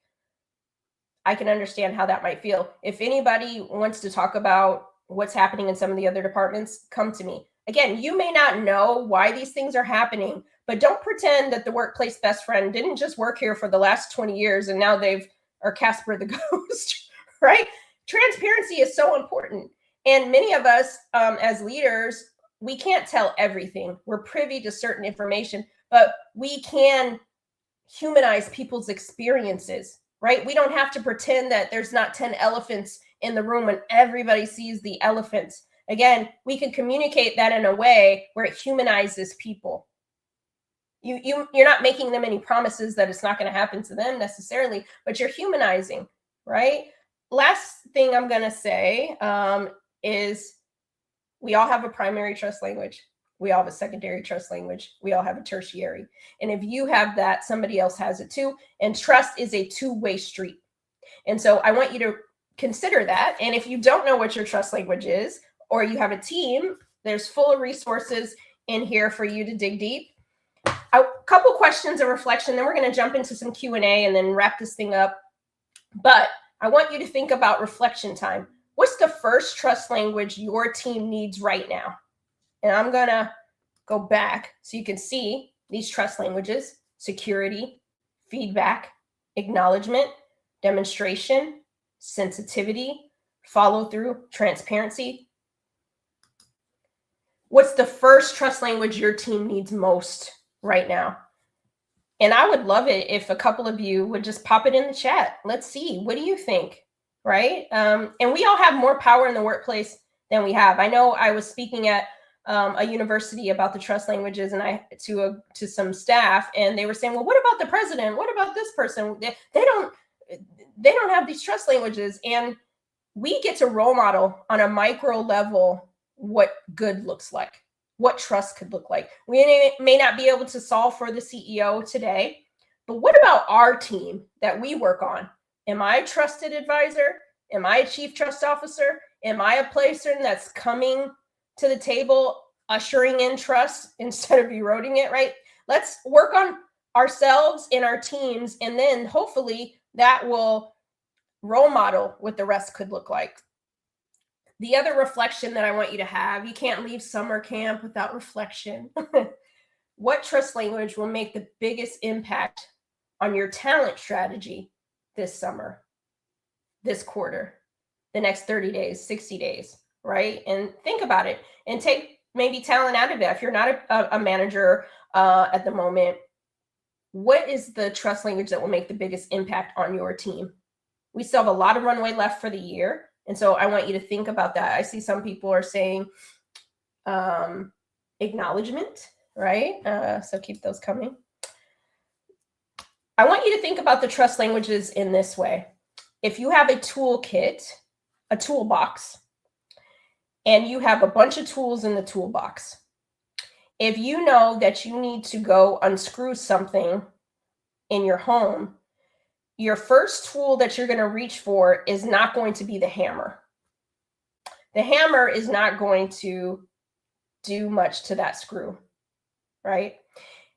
I can understand how that might feel. If anybody wants to talk about what's happening in some of the other departments, come to me. Again, you may not know why these things are happening, but don't pretend that the workplace best friend didn't just work here for the last 20 years and now are Casper the Ghost, right? Transparency is so important. And many of us as leaders, we can't tell everything. We're privy to certain information, but we can humanize people's experiences, right? We don't have to pretend that there's not 10 elephants in the room when everybody sees the elephants. Again, we can communicate that in a way where it humanizes people. You're not making them any promises that it's not going to happen to them necessarily, but you're humanizing, right? Last thing I'm going to say is we all have a primary trust language. We all have a secondary trust language. We all have a tertiary. And if you have that, somebody else has it too. And trust is a two-way street. And so I want you to consider that. And if you don't know what your trust language is, or you have a team, there's full of resources in here for you to dig deep. A couple questions of reflection, then we're going to jump into some Q&A and then wrap this thing up. But I want you to think about reflection time. What's the first trust language your team needs right now? And I'm going to go back so you can see these trust languages: security, feedback, acknowledgement, demonstration, sensitivity, follow through, transparency. What's the first trust language your team needs most right now? And I would love it if a couple of you would just pop it in the chat. Let's see. What do you think? Right? And we all have more power in the workplace than we have. I know I was speaking at a university about the trust languages, and to some staff, and they were saying, well, what about the president? What about this person? They don't have these trust languages. And we get to role model on a micro level what good looks like, what trust could look like. We may not be able to solve for the CEO today, but what about our team that we work on? Am I a trusted advisor? Am I a chief trust officer? Am I a person that's coming to the table, ushering in trust instead of eroding it, right? Let's work on ourselves and our teams, and then hopefully that will role model what the rest could look like. The other reflection that I want you to have, you can't leave summer camp without reflection. What trust language will make the biggest impact on your talent strategy this summer, this quarter, the next 30 days, 60 days, right? And think about it and take maybe talent out of it. If you're not a manager at the moment, what is the trust language that will make the biggest impact on your team? We still have a lot of runway left for the year. And so I want you to think about that. I see some people are saying acknowledgement, right? So keep those coming. I want you to think about the trust languages in this way. If you have a toolkit, a toolbox, and you have a bunch of tools in the toolbox, if you know that you need to go unscrew something in your home, your first tool that you're going to reach for is not going to be the hammer. The hammer is not going to do much to that screw, right?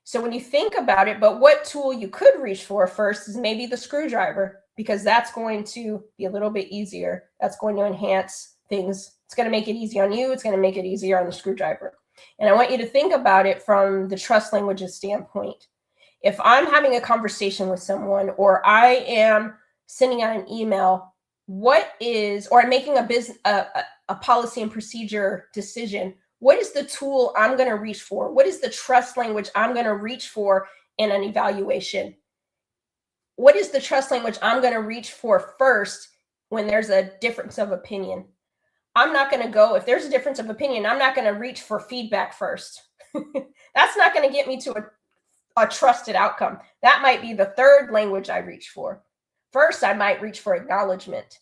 So when you think about it, but what tool you could reach for first is maybe the screwdriver, because that's going to be a little bit easier. That's going to enhance things. It's going to make it easy on you. It's going to make it easier on the screwdriver. And I want you to think about it from the trust languages standpoint. If I'm having a conversation with someone, or I am sending out an email, or I'm making a policy and procedure decision, what is the tool I'm going to reach for? What is the trust language I'm going to reach for in an evaluation? What is the trust language I'm going to reach for first when there's a difference of opinion? I'm not going to go, if there's a difference of opinion, I'm not going to reach for feedback first. That's not going to get me to a trusted outcome. That might be the third language I reach for. First, I might reach for acknowledgement,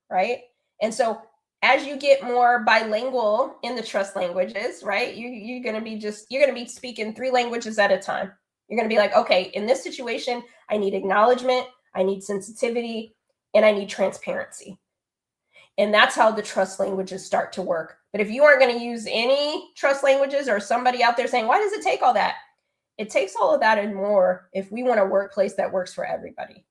right? And so as you get more bilingual in the trust languages, right, you're going to be speaking 3 languages at a time. You're going to be like, okay, in this situation, I need acknowledgement, I need sensitivity, and I need transparency. And that's how the trust languages start to work. But if you aren't going to use any trust languages, or somebody out there saying, why does it take all that? It takes all of that and more if we want a workplace that works for everybody.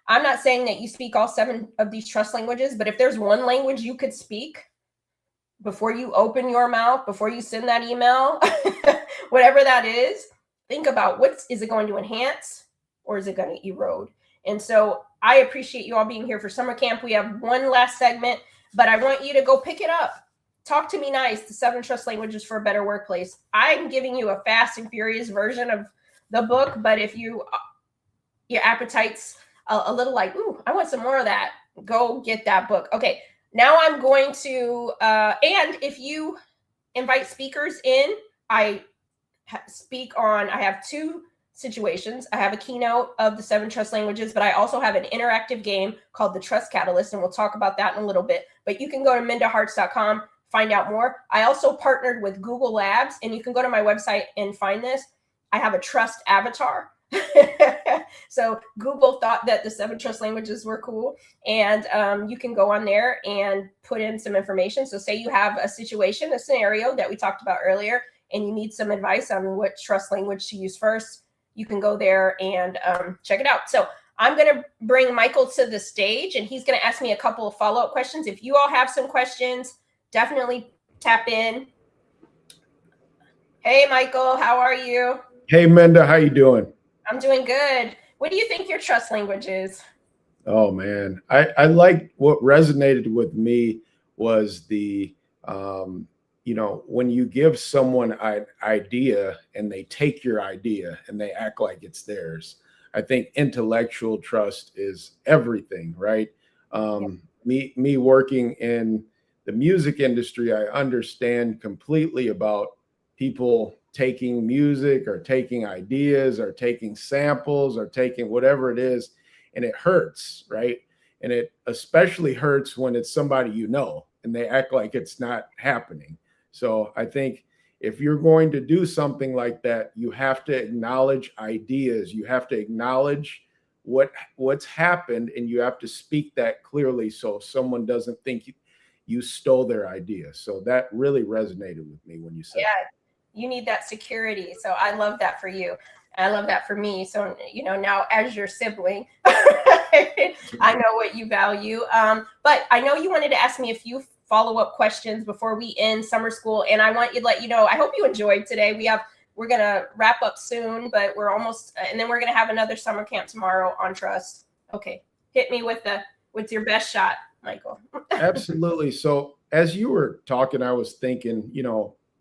I'm not saying that you speak all 7 of these trust languages, but if there's one language you could speak before you open your mouth, before you send that email, whatever that is, think about is it going to enhance or is it going to erode? And so I appreciate you all being here for summer camp. We have one last segment, but I want you to go pick it up. Talk to Me Nice, the 7 trust languages for a better workplace. I'm giving you a fast and furious version of the book, but if your appetite's a little like, ooh, I want some more of that, go get that book. Okay, now I'm going to, and if you invite speakers in, I have 2 situations. I have a keynote of the 7 trust languages, but I also have an interactive game called the Trust Catalyst, and we'll talk about that in a little bit. But you can go to mindaharts.com, find out more. I also partnered with Google Labs, and you can go to my website and find this. I have a trust avatar. So Google thought that the 7 trust languages were cool, and you can go on there and put in some information. So say you have a scenario that we talked about earlier, and you need some advice on what trust language to use first, you can go there and check it out. So I'm going to bring Michael to the stage, and he's going to ask me a couple of follow-up questions. If you all have some questions, definitely tap in. Hey, Michael, how are you? Hey, Minda, how you doing? I'm doing good. What do you think your trust language is? Oh, man. I like what resonated with me was the, when you give someone an idea and they take your idea and they act like it's theirs. I think intellectual trust is everything, right? Me working in the music industry, I understand completely about people taking music or taking ideas or taking samples or taking whatever it is, and it hurts, right? And it especially hurts when it's somebody you know and they act like it's not happening. So I think if you're going to do something like that, you have to acknowledge ideas. You have to acknowledge what's happened, and you have to speak that clearly so someone doesn't think you stole their idea. So that really resonated with me when you said Yeah, you need that security. So I love that for you. I love that for me. So, now as your sibling, I know what you value. But I know you wanted to ask me a few follow-up questions before we end summer school. And I want you to let you know, I hope you enjoyed today. We're going to wrap up soon, but we're almost, and then we're going to have another summer camp tomorrow on trust. Okay. Hit me with your best shot, Michael. Absolutely. So as you were talking, I was thinking,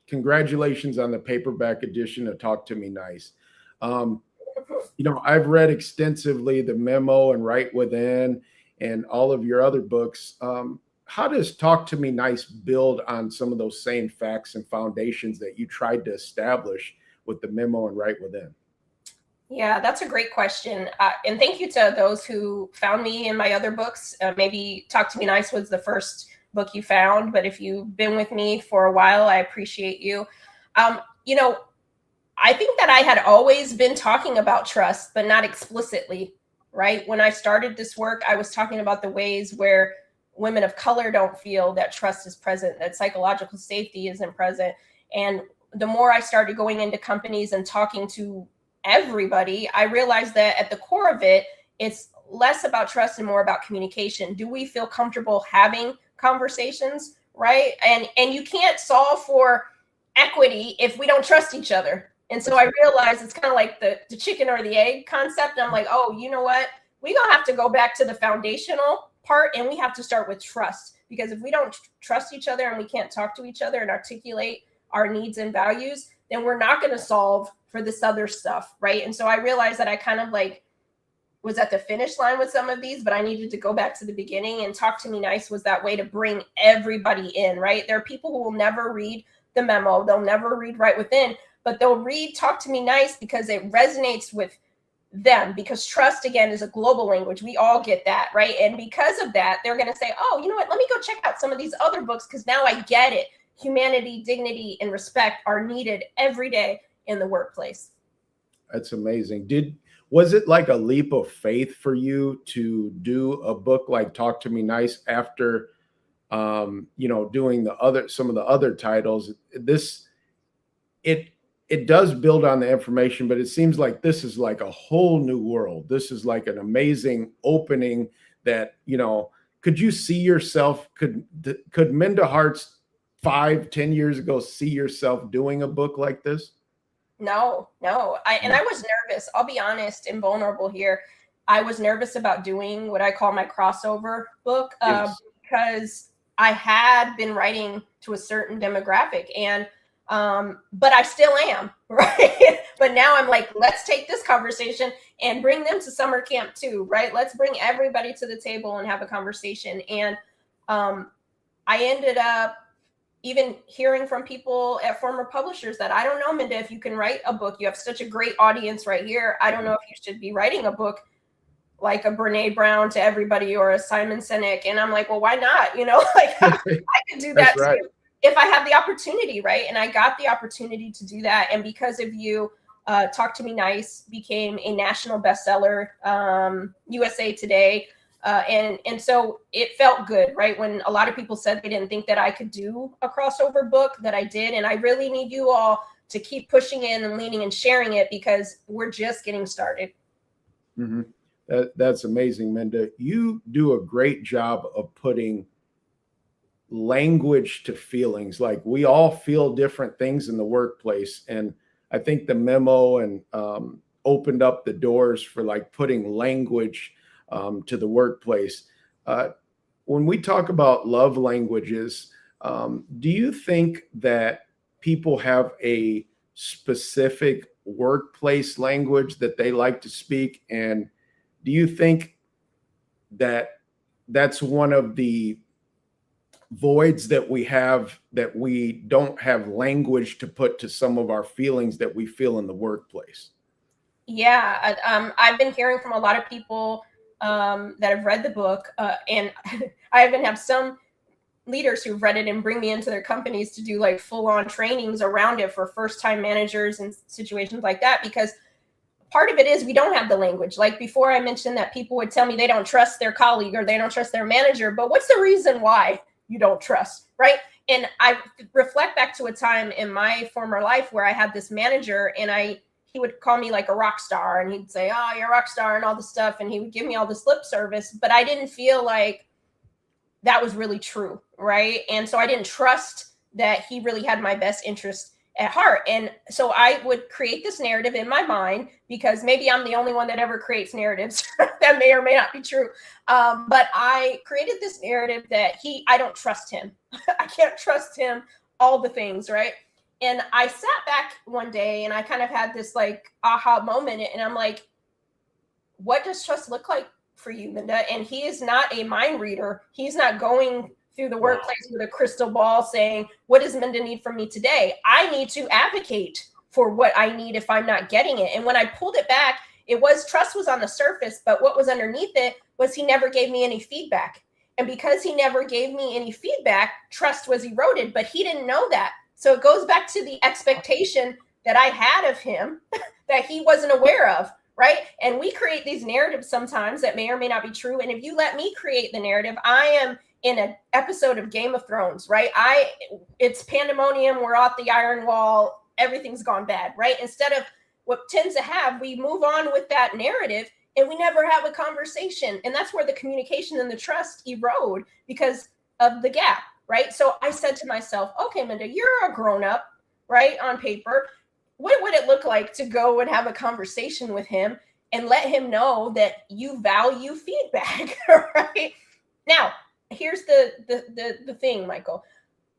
congratulations on the paperback edition of Talk to Me Nice. I've read extensively the Memo and Right Within and all of your other books. How does Talk to Me Nice build on some of those same facts and foundations that you tried to establish with the Memo and Right Within? Yeah, that's a great question. And thank you to those who found me in my other books. Maybe Talk to Me Nice was the first book you found, but if you've been with me for a while, I appreciate you. I think that I had always been talking about trust, but not explicitly, right? When I started this work, I was talking about the ways where women of color don't feel that trust is present, that psychological safety isn't present. And the more I started going into companies and talking to everybody, I realized that at the core of it, it's less about trust and more about communication. Do we feel comfortable having conversations, right? And you can't solve for equity if we don't trust each other. And so I realized it's kind of like the chicken or the egg concept. And I'm like, oh, you know what? We're going to have to go back to the foundational part, and we have to start with trust. Because if we don't trust each other and we can't talk to each other and articulate our needs and values, then we're not going to solve for this other stuff, right? And so I realized that I kind of was at the finish line with some of these, but I needed to go back to the beginning, and Talk to Me Nice was that way to bring everybody in, right? There are people who will never read the Memo. They'll never read Right Within, but they'll read Talk to Me Nice because it resonates with them, because trust, again, is a global language. We all get that, right? And because of that, they're going to say, oh, you know what? Let me go check out some of these other books because now I get it. Humanity, dignity, and respect are needed every day in the workplace. That's amazing. Was it like a leap of faith for you to do a book like Talk to Me Nice after doing some of the other titles? It does build on the information, but it seems like this is like a whole new world. This is like an amazing opening that, could you see yourself, could Minda Harts 5-10 years ago see yourself doing a book like this? No. I was nervous. I'll be honest and vulnerable here. I was nervous about doing what I call my crossover book because I had been writing to a certain demographic, and but I still am, right? But now I'm like, let's take this conversation and bring them to summer camp too, right? Let's bring everybody to the table and have a conversation. And I ended up even hearing from people at former publishers that, I don't know, Minda, if you can write a book, you have such a great audience right here. I don't know if you should be writing a book like a Brene Brown to everybody or a Simon Sinek. And I'm like, well, why not? I could do that right. too if I have the opportunity, right? And I got the opportunity to do that. And because of you, Talk to Me Nice became a national bestseller, USA Today. And so it felt good, right? When a lot of people said they didn't think that I could do a crossover book, that I did. And I really need you all to keep pushing in and leaning and sharing it, because we're just getting started. Mm-hmm. That's amazing, Minda. You do a great job of putting language to feelings. Like, we all feel different things in the workplace. And I think the Memo and opened up the doors for like putting language to the workplace. When we talk about love languages, do you think that people have a specific workplace language that they like to speak? And do you think that that's one of the voids that we have, that we don't have language to put to some of our feelings that we feel in the workplace. Yeah, I've been hearing from a lot of people that have read the book, and I even have some leaders who've read it and bring me into their companies to do like full-on trainings around it for first-time managers and situations like that, because part of it is we don't have the language. Like before, I mentioned that people would tell me they don't trust their colleague or they don't trust their manager, but what's the reason why you don't trust, right? And I reflect back to a time in my former life where I had this manager, and he would call me like a rock star, and he'd say, "Oh, you're a rock star," and all this stuff, and he would give me all this lip service, but I didn't feel like that was really true, right? And so I didn't trust that he really had my best interest at heart. And so I would create this narrative in my mind, because maybe I'm the only one that ever creates narratives that may or may not be true. But I created this narrative that I don't trust him. I can't trust him, all the things, right? And I sat back one day and I kind of had this like aha moment. And I'm like, what does trust look like for you, Minda? And he is not a mind reader. He's not going through the workplace with a crystal ball saying, what does Minda need from me today? I need to advocate for what I need if I'm not getting it. And when I pulled it back, trust was on the surface, but what was underneath it was he never gave me any feedback. And because he never gave me any feedback, trust was eroded, but he didn't know that. So it goes back to the expectation that I had of him that he wasn't aware of, right? And we create these narratives sometimes that may or may not be true. And if you let me create the narrative, I am in an episode of Game of Thrones, right? It's pandemonium. We're off the Iron Wall. Everything's gone bad, right? Instead of what tends to have, we move on with that narrative and we never have a conversation. And that's where the communication and the trust erode because of the gap, right? So I said to myself, okay, Minda, you're a grown-up, right? On paper, what would it look like to go and have a conversation with him and let him know that you value feedback, right? Now, here's the thing, Michael.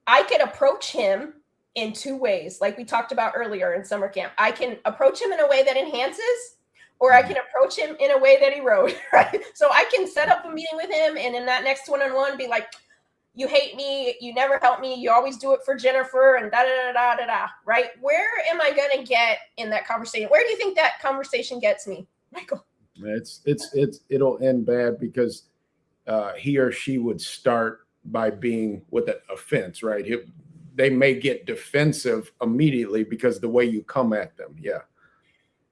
I could approach him in two ways, like we talked about earlier in summer camp. I can approach him in a way that enhances, or I can approach him in a way that erodes, right? So I can set up a meeting with him, and in that next one-on-one, be like, you hate me, you never help me, you always do it for Jennifer, and da-da-da-da-da-da, right? Where am I going to get in that conversation? Where do you think that conversation gets me, Michael? It'll end bad because he or she would start by being with an offense, right? They may get defensive immediately because the way you come at them. Yeah.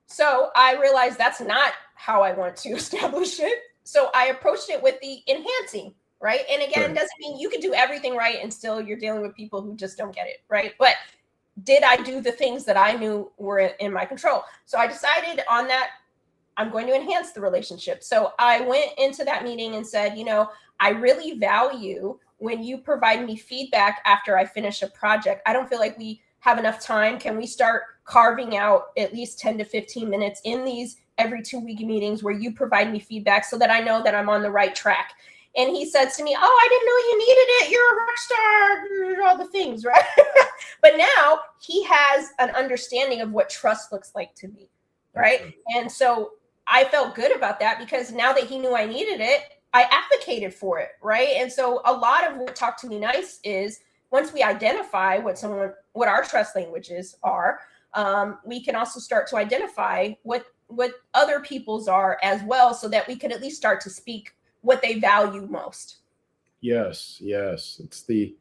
So I realized that's not how I want to establish it. So I approached it with the enhancing, right? And again, It doesn't mean you can do everything right and still you're dealing with people who just don't get it, right? But did I do the things that I knew were in my control? So I decided on that, I'm going to enhance the relationship. So I went into that meeting and said, I really value when you provide me feedback after I finish a project. I don't feel like we have enough time. Can we start carving out at least 10 to 15 minutes in these every 2-week meetings where you provide me feedback so that I know that I'm on the right track? And he said to me, oh, I didn't know you needed it. You're a rock star, all the things, right? But now he has an understanding of what trust looks like to me, right? And so I felt good about that because now that he knew I needed it, I advocated for it, right? And so a lot of what Talk to Me Nice is, once we identify what our trust languages are, we can also start to identify what other people's are as well, so that we can at least start to speak what they value most. Yes. It's the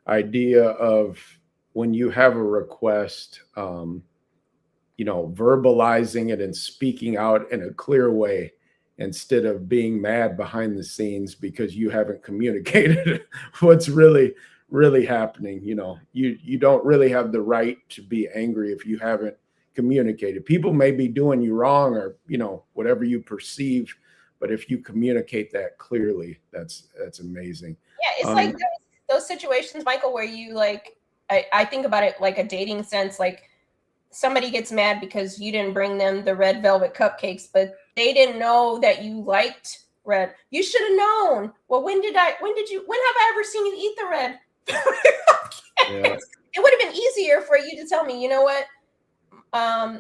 idea of when you have a request, verbalizing it and speaking out in a clear way instead of being mad behind the scenes because you haven't communicated what's really happening. You don't really have the right to be angry if you haven't communicated. People may be doing you wrong or, whatever you perceive, but if you communicate that clearly, that's amazing. Yeah, it's like those situations, Michael, where you I think about it like a dating sense, like somebody gets mad because you didn't bring them the red velvet cupcakes, but they didn't know that you liked red. You should have known. Well, when have I ever seen you eat the red? Yeah. It would have been easier for you to tell me, you know what,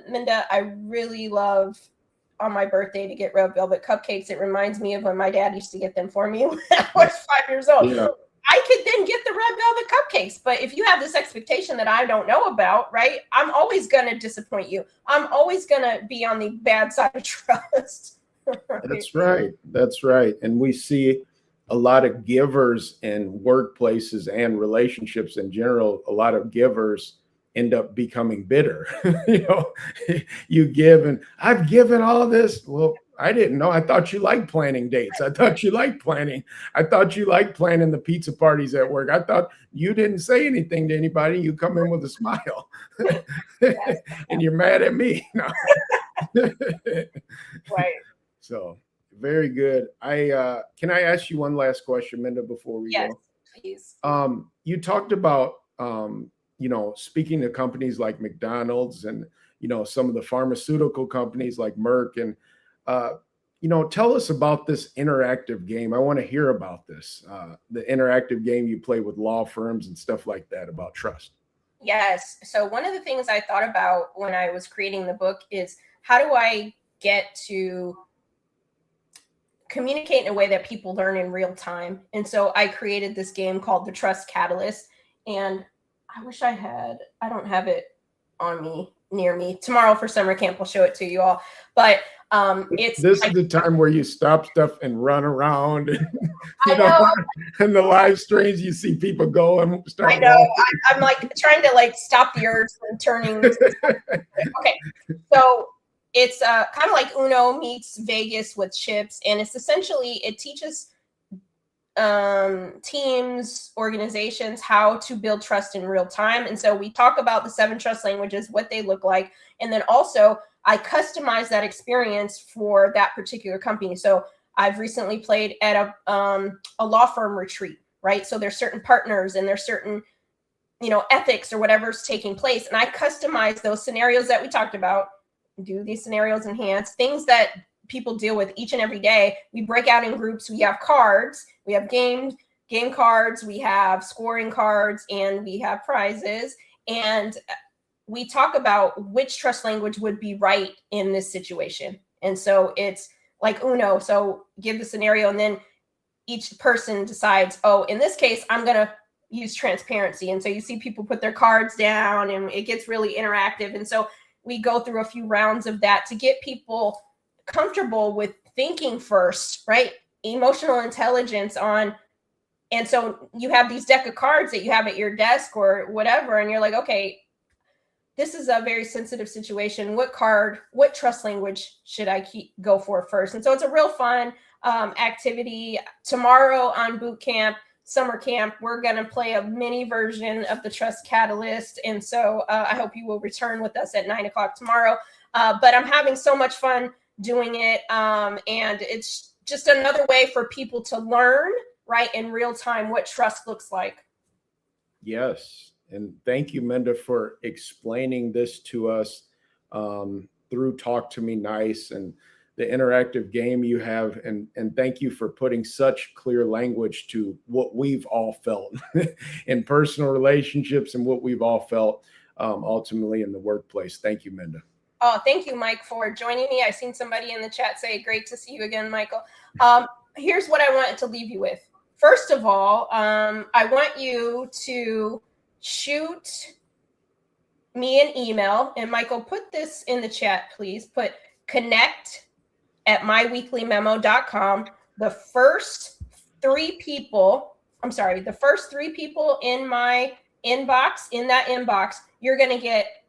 Minda, I really love on my birthday to get red velvet cupcakes. It reminds me of when my dad used to get them for me when I was 5 years old. Yeah. I could then get the red velvet cupcakes. But if you have this expectation that I don't know about, right, I'm always going to disappoint you. I'm always going to be on the bad side of trust. That's right. That's right. And we see a lot of givers in workplaces and relationships in general. A lot of givers end up becoming bitter. You give, and I've given all this. Well, I didn't know. I thought you liked planning dates. I thought you liked planning. I thought you liked planning the pizza parties at work. I thought you didn't say anything to anybody. You come in with a smile and you're mad at me. No. Right. So very good. Can I ask you one last question, Minda, before we yes, go? Please. You talked about speaking to companies like McDonald's and some of the pharmaceutical companies like Merck, and tell us about this interactive game. I want to hear about this, the interactive game you play with law firms and stuff like that about trust. Yes. So one of the things I thought about when I was creating the book is, how do I get to communicate in a way that people learn in real time? And so I created this game called the Trust Catalyst. And I wish I don't have it on me, near me. Tomorrow for summer camp, I'll show it to you all. But this is the time where you stop stuff and run around. And the live streams, you see people go and start. I know. I'm like trying to stop the earth from turning. Okay. So it's kind of like Uno meets Vegas with chips. And it's essentially, it teaches teams, organizations, how to build trust in real time. And so we talk about the 7 trust languages, what they look like. And then also I customize that experience for that particular company. So I've recently played at a law firm retreat, right? So there's certain partners and there's certain, ethics or whatever's taking place. And I customize those scenarios that we talked about, do these scenarios enhance, things that people deal with each and every day. We break out in groups. We have cards. We have game cards. We have scoring cards, and we have prizes. And we talk about which trust language would be right in this situation. And so it's like Uno. So give the scenario, and then each person decides, oh, in this case, I'm going to use transparency. And so you see people put their cards down, and it gets really interactive. And so we go through a few rounds of that to get people comfortable with thinking first, right? Emotional intelligence on. And so you have these deck of cards that you have at your desk or whatever, and you're like, okay, this is a very sensitive situation. What trust language should I go for first? And so it's a real fun activity. Tomorrow on boot camp, summer camp, we're going to play a mini version of the Trust Catalyst. And so I hope you will return with us at 9:00 tomorrow. But I'm having so much fun doing it. And it's just another way for people to learn, right, in real time what trust looks like. Yes. And thank you, Minda, for explaining this to us through Talk to Me Nice and the interactive game you have. And thank you for putting such clear language to what we've all felt in personal relationships and what we've all felt ultimately in the workplace. Thank you, Minda. Oh, thank you, Mike, for joining me. I've seen somebody in the chat say, great to see you again, Michael. Here's what I wanted to leave you with. First of all, I want you to shoot me an email. And Michael, put this in the chat, please. Put connect@myweeklymemo.com. The first 3 people in my inbox, in that inbox, you're going to get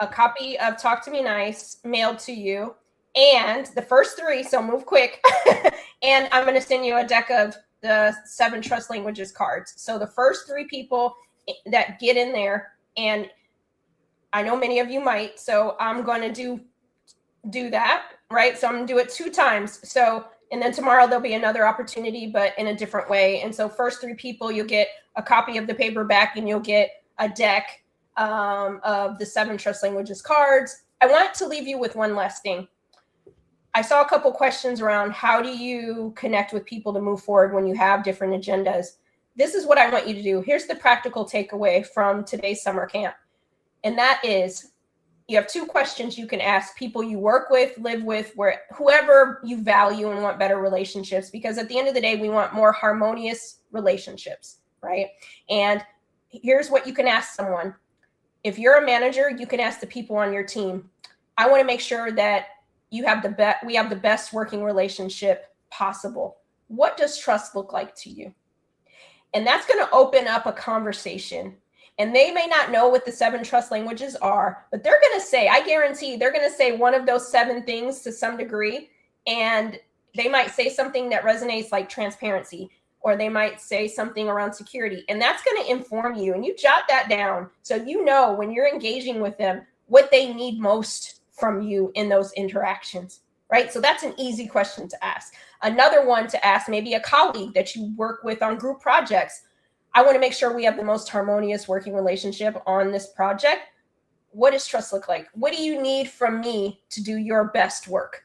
a copy of Talk to Me Nice mailed to you. And the first 3, so move quick. And I'm going to send you a deck of the 7 trust languages cards. So the first 3 people that get in there, and I know many of you might, so I'm going to do that, right? So I'm going to do it 2 times. So, and then tomorrow there'll be another opportunity, but in a different way. And so first 3 people, you'll get a copy of the paperback, and you'll get a deck of the 7 trust languages cards. I want to leave you with one last thing. I saw a couple questions around how do you connect with people to move forward when you have different agendas. This is what I want you to do. Here's the practical takeaway from today's summer camp. And that is, you have 2 questions you can ask people you work with, live with, whoever you value and want better relationships. Because at the end of the day, we want more harmonious relationships. right? And here's what you can ask someone. If you're a manager, you can ask the people on your team, I want to make sure that we have the best working relationship possible. What does trust look like to you? And that's going to open up a conversation. And they may not know what the 7 trust languages are, but they're going to say, I guarantee they're going to say one of those 7 things to some degree. And they might say something that resonates, like transparency, or they might say something around security. And that's going to inform you. And you jot that down so you know when you're engaging with them what they need most from you in those interactions, right? So that's an easy question to ask. Another one to ask, maybe a colleague that you work with on group projects. I want to make sure we have the most harmonious working relationship on this project. What does trust look like? What do you need from me to do your best work,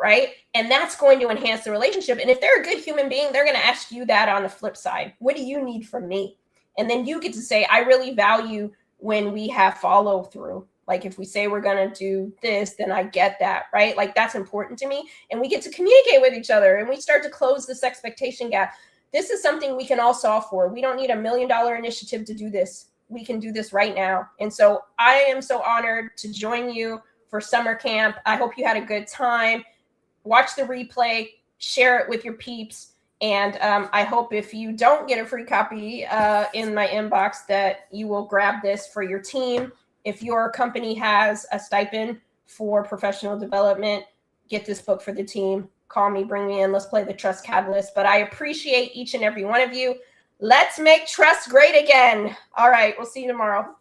right? And that's going to enhance the relationship. And if they're a good human being, they're going to ask you that on the flip side. What do you need from me? And then you get to say, I really value when we have follow through. Like if we say we're going to do this, then I get that, right? Like that's important to me. And we get to communicate with each other and we start to close this expectation gap. This is something we can all solve for. We don't need $1 million initiative to do this. We can do this right now. And so I am so honored to join you for summer camp. I hope you had a good time. Watch the replay, share it with your peeps. And I hope if you don't get a free copy in my inbox that you will grab this for your team. If your company has a stipend for professional development, get this book for the team. Call me, bring me in. Let's play the Trust Catalyst. But I appreciate each and every one of you. Let's make trust great again. All right. We'll see you tomorrow.